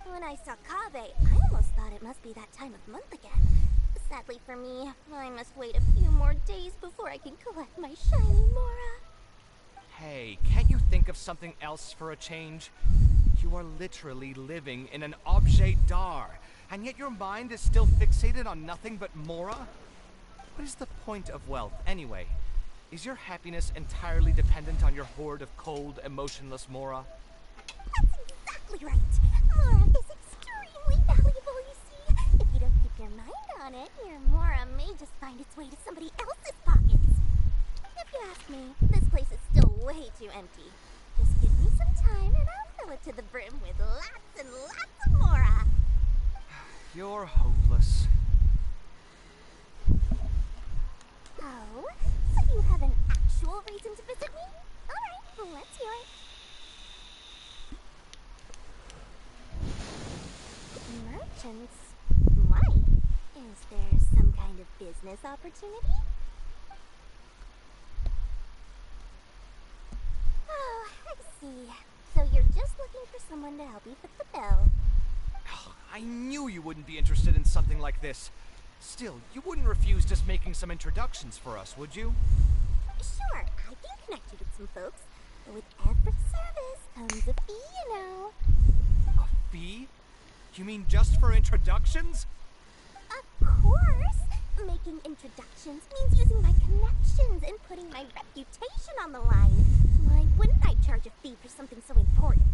When I saw Kaveh, I almost thought it must be that time of month again. Sadly for me, I must wait a few more days before I can collect my shiny Mora. Hey, can't you think of something else for a change? You are literally living in an objet d'art, and yet your mind is still fixated on nothing but Mora? What is the point of wealth, anyway? Is your happiness entirely dependent on your hoard of cold, emotionless Mora? That's exactly right. Mora is extremely valuable, you see. If you don't keep your mind on it, your Mora may just find its way to somebody else's pockets. If you ask me, this place is still way too empty. Just give me some time and I'll fill it to the brim with lots and lots of Mora. You're hopeless. Oh, so you have an actual reason to visit me? Alright, well, let's hear it. Merchants? Why? Is there some kind of business opportunity? Oh, I see. So you're just looking for someone to help you fit the bill. I knew you wouldn't be interested in something like this. Still, you wouldn't refuse just making some introductions for us, would you? Sure, I can connect you with some folks. But with every service comes a fee, you know. A fee? You mean just for introductions? Of course! Making introductions means using my connections and putting my reputation on the line. Why wouldn't I charge a fee for something so important?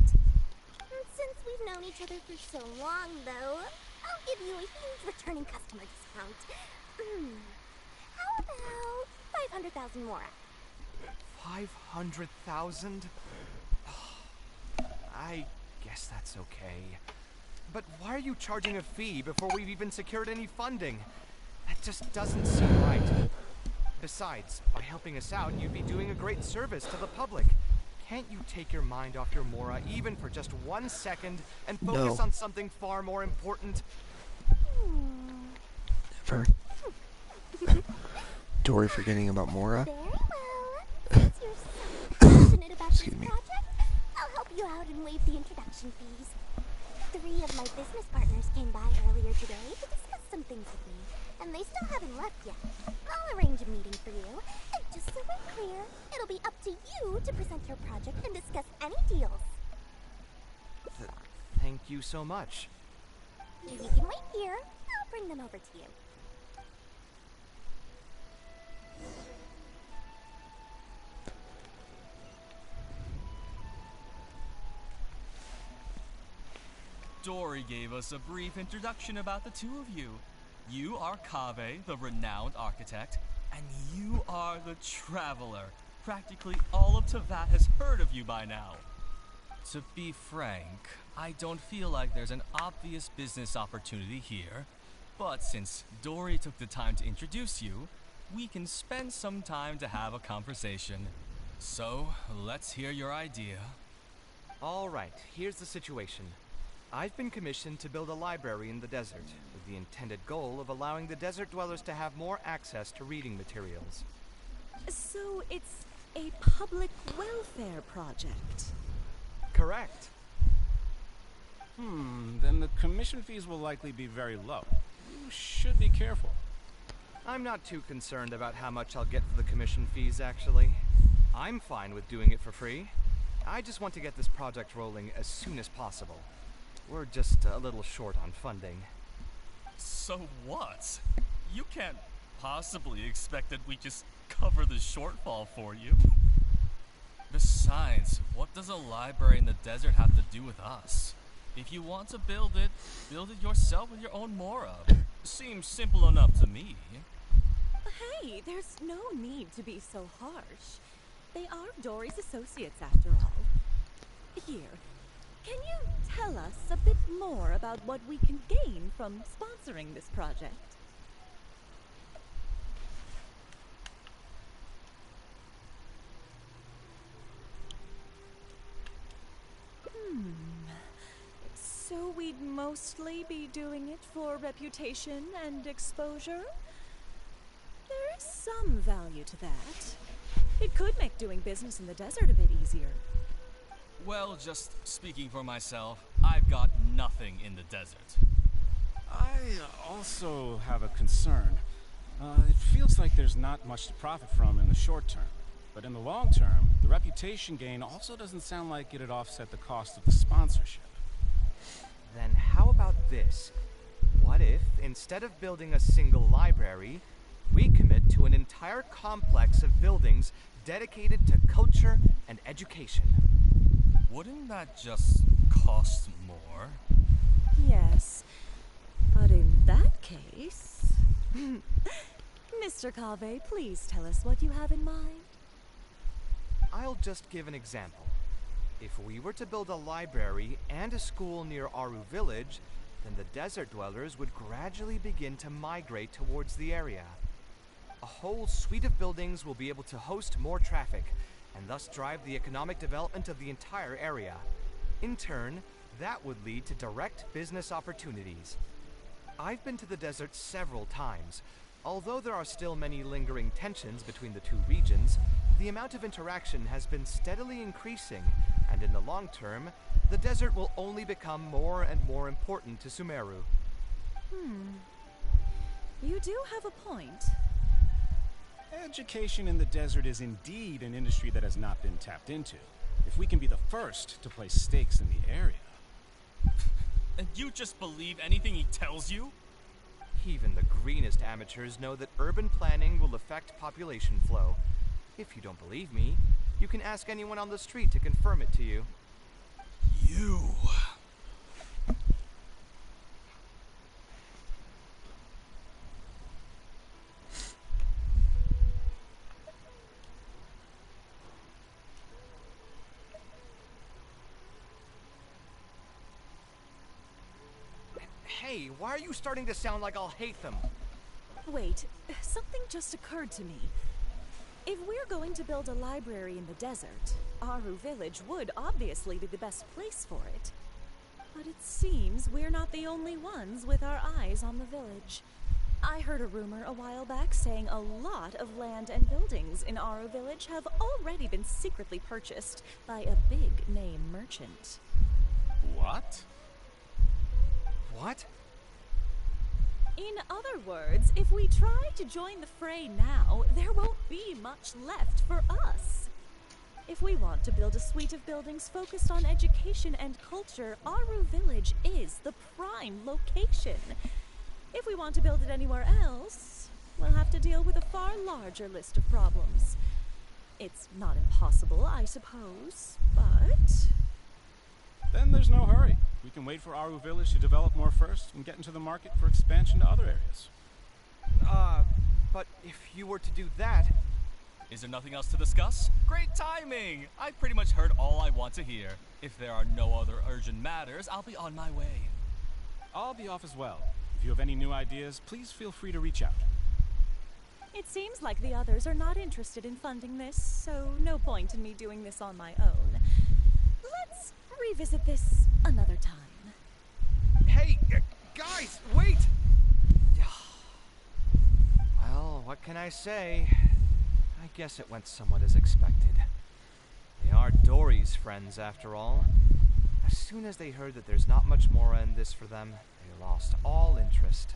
Since we've known each other for so long, though, I'll give you a huge returning customer discount. How about 500,000 more? 500,000? I guess that's okay. But why are you charging a fee before we've even secured any funding? That just doesn't seem right. Besides, by helping us out, you'd be doing a great service to the public. Can't you take your mind off your Mora even for just 1 second and focus on something far more important? Never. Dory forgetting about Mora? Very well. Since you're so passionate about this project, I'll help you out and waive the introduction fees. 3 of my business partners came by earlier today to discuss some things with me, and they still haven't left yet. I'll arrange a meeting for you, and just so we're clear, it'll be up to you to present your project and discuss any deals. Thank you so much. If you can wait here, I'll bring them over to you. Dory gave us a brief introduction about the two of you. You are Kaveh, the renowned architect, and you are the traveler. Practically all of Teyvat has heard of you by now. To be frank, I don't feel like there's an obvious business opportunity here. But since Dory took the time to introduce you, we can spend some time to have a conversation. So, let's hear your idea. Alright, here's the situation. I've been commissioned to build a library in the desert, with the intended goal of allowing the desert dwellers to have more access to reading materials. So it's a public welfare project. Correct. Then the commission fees will likely be very low. You should be careful. I'm not too concerned about how much I'll get for the commission fees, actually. I'm fine with doing it for free. I just want to get this project rolling as soon as possible. We're just a little short on funding. So what? You can't possibly expect that we just cover the shortfall for you. Besides, what does a library in the desert have to do with us? If you want to build it yourself with your own mora. Seems simple enough to me. Hey, there's no need to be so harsh. They are Dory's associates after all. Here, can you tell us a bit more about what we can gain from sponsoring this project? So we'd mostly be doing it for reputation and exposure? There is some value to that. It could make doing business in the desert a bit easier. Well, just speaking for myself, I've got nothing in the desert. I also have a concern. It feels like there's not much to profit from in the short term. But in the long term, the reputation gain also doesn't sound like it'd offset the cost of the sponsorship. Then how about this? What if, instead of building a single library, we commit to an entire complex of buildings dedicated to culture and education? Wouldn't that just cost more? Yes, but in that case... Mr. Cave, please tell us what you have in mind. I'll just give an example. If we were to build a library and a school near Aru Village, then the desert dwellers would gradually begin to migrate towards the area. A whole suite of buildings will be able to host more traffic, and thus drive the economic development of the entire area. In turn, that would lead to direct business opportunities. I've been to the desert several times. Although there are still many lingering tensions between the two regions, the amount of interaction has been steadily increasing, and in the long term, the desert will only become more and more important to Sumeru. You do have a point. Education in the desert is indeed an industry that has not been tapped into. If we can be the first to place stakes in the area... And you just believe anything he tells you? Even the greenest amateurs know that urban planning will affect population flow. If you don't believe me, you can ask anyone on the street to confirm it to you. You... Hey, why are you starting to sound like I'll hate them? Wait, something just occurred to me. If we're going to build a library in the desert, Aru Village would obviously be the best place for it. But it seems we're not the only ones with our eyes on the village. I heard a rumor a while back saying a lot of land and buildings in Aru Village have already been secretly purchased by a big-name merchant. What? What? In other words, if we try to join the fray now, there won't be much left for us. If we want to build a suite of buildings focused on education and culture, Aru Village is the prime location. If we want to build it anywhere else, we'll have to deal with a far larger list of problems. It's not impossible, I suppose, but... Then there's no hurry. We can wait for Aru Village to develop more first and get into the market for expansion to other areas. But if you were to do that, Is there nothing else to discuss? Great timing! I pretty much heard all I want to hear. If there are no other urgent matters, I'll be on my way. I'll be off as well. If you have any new ideas, please feel free to reach out. It seems like the others are not interested in funding this, so no point in me doing this on my own. Let's revisit this another time. Hey, guys, wait! Well, what can I say? I guess it went somewhat as expected. They are Dory's friends, after all. As soon as they heard that there's not much more in this for them, they lost all interest.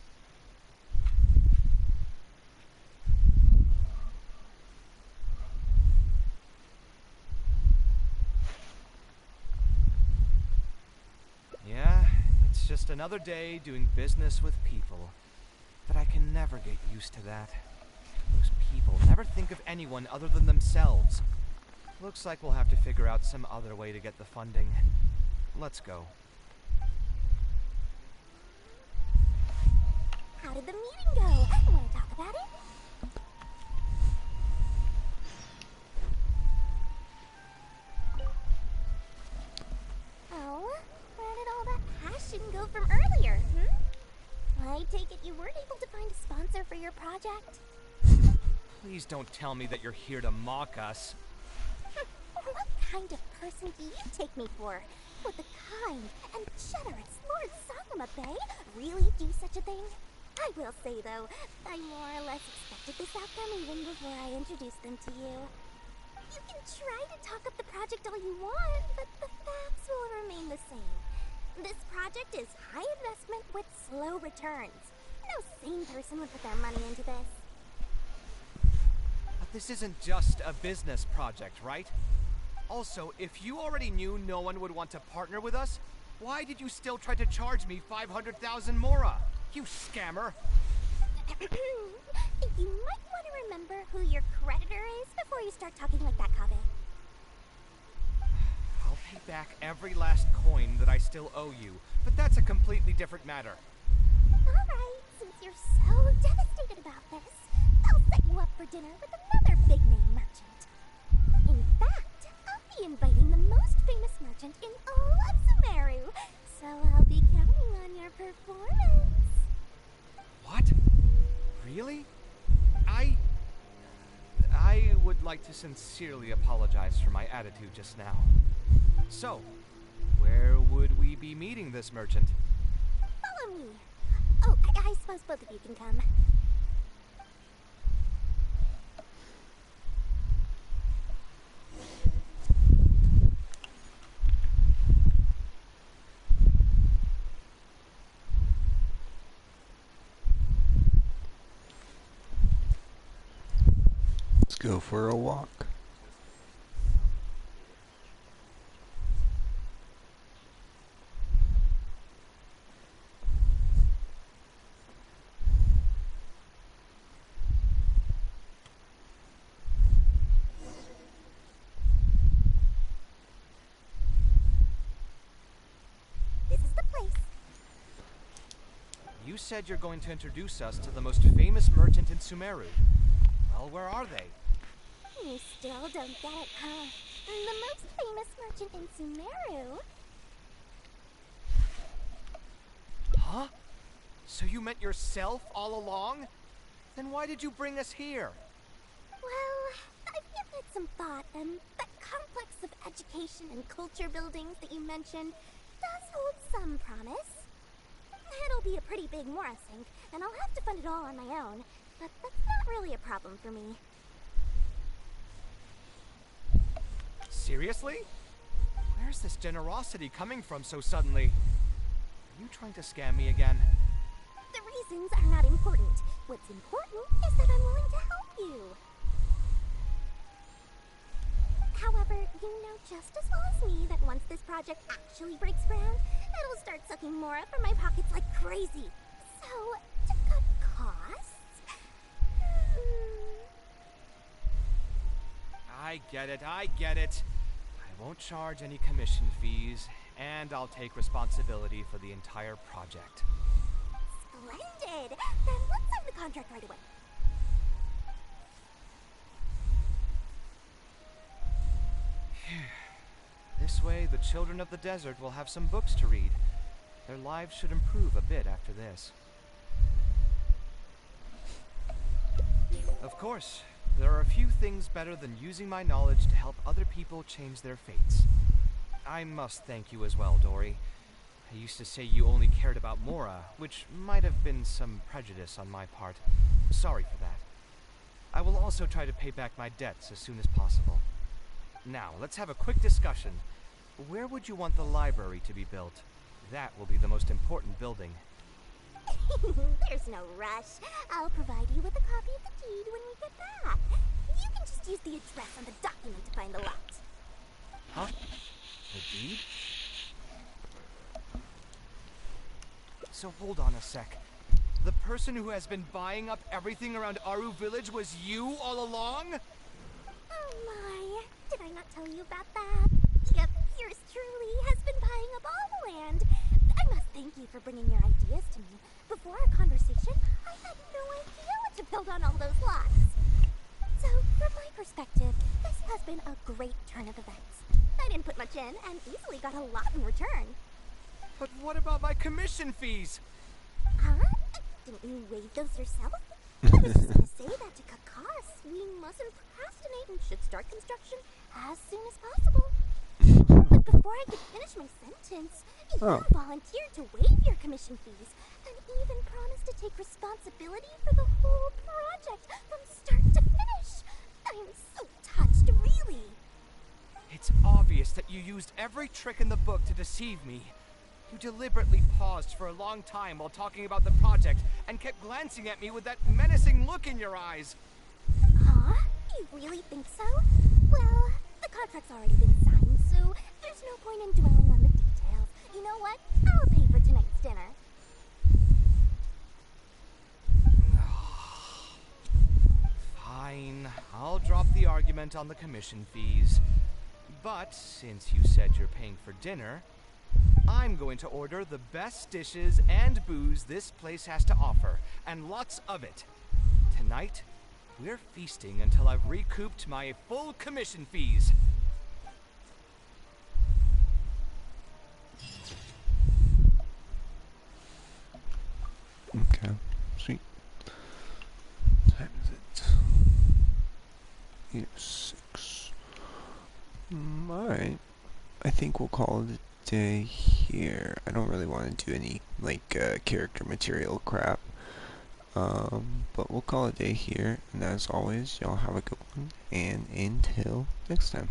Yeah, it's just another day doing business with people. But I can never get used to that. Those people never think of anyone other than themselves. Looks like we'll have to figure out some other way to get the funding. Let's go. How did the meeting go? Want to talk about it? Oh, where did all that passion go from earlier, I take it you weren't able to find a sponsor for your project? Please don't tell me that you're here to mock us. What kind of person do you take me for? Would the kind and generous Lord Sakuma Bay really do such a thing? I will say, though, I more or less expected this outcome even before I introduced them to you. You can try to talk up the project all you want, but the facts will remain the same. This project is high investment with slow returns. No sane person would put their money into this. But this isn't just a business project, right? Also, if you already knew no one would want to partner with us, why did you still try to charge me 500,000 mora? You scammer! You might want to remember who your creditor is before you start talking like that, Kabe. I'll pay back every last coin that I still owe you, but that's a completely different matter. Alright, since you're so devastated about this, I'll set you up for dinner with another big-name merchant. In fact, I'll be inviting the most famous merchant in all of Sumeru, so I'll be counting on your performance. What? Really? I would like to sincerely apologize for my attitude just now. So, where would we be meeting this merchant? Follow me. Oh, I suppose both of you can come. Let's go for a walk. This is the place. You said you're going to introduce us to the most famous merchant in Sumeru. Well, where are they? You still don't get it, huh? The most famous merchant in Sumeru. Huh? So you meant yourself all along? Then why did you bring us here? Well, I've given it some thought, and that complex of education and culture buildings that you mentioned does hold some promise. It'll be a pretty big Mora sink, and I'll have to fund it all on my own, but that's not really a problem for me. Seriously? Where's this generosity coming from so suddenly? Are you trying to scam me again? The reasons are not important. What's important is that I'm willing to help you. However, you know just as well as me that once this project actually breaks ground, it'll start sucking Mora from my pockets like crazy. So, to cut costs... I get it, I get it. I won't charge any commission fees, and I'll take responsibility for the entire project. Splendid! Then let's sign the contract right away. This way, the children of the desert will have some books to read. Their lives should improve a bit after this. Of course, there are a few things better than using my knowledge to help other people change their fates. I must thank you as well, Dory. I used to say you only cared about Mora, which might have been some prejudice on my part. Sorry for that. I will also try to pay back my debts as soon as possible. Now, let's have a quick discussion. Where would you want the library to be built? That will be the most important building. There's no rush. I'll provide you with a copy of the deed when we get back. You can just use the address on the document to find the lot. Huh? The deed? So hold on a sec. The person who has been buying up everything around Aru Village was you all along? Oh my, did I not tell you about that? Yep, yours truly has been buying up all the land. I must thank you for bringing your ideas to me. Before our conversation, I had no idea what to build on all those lots. So, from my perspective, this has been a great turn of events. I didn't put much in and easily got a lot in return. But what about my commission fees? Huh? Didn't you waive those yourself? I was just gonna say that to cut costs. We mustn't procrastinate and should start construction as soon as possible. But before I could finish my sentence, you volunteered to waive your commission fees and even promised to take responsibility for the whole project from start to finish. I'm so touched, really. It's obvious that you used every trick in the book to deceive me. You deliberately paused for a long time while talking about the project and kept glancing at me with that menacing look in your eyes. Huh? You really think so? Well, the contract's already been signed, so there's no point in dwelling on the details. You know what? I'll pay for tonight's dinner. Fine, I'll drop the argument on the commission fees. But since you said you're paying for dinner, I'm going to order the best dishes and booze this place has to offer, and lots of it. Tonight, we're feasting until I've recouped my full commission fees. Okay, sweet. What time is it? 6. Alright. I think we'll call it a day here. I don't really want to do any, like, character material crap. But we'll call it a day here. And as always, y'all have a good one. And until next time.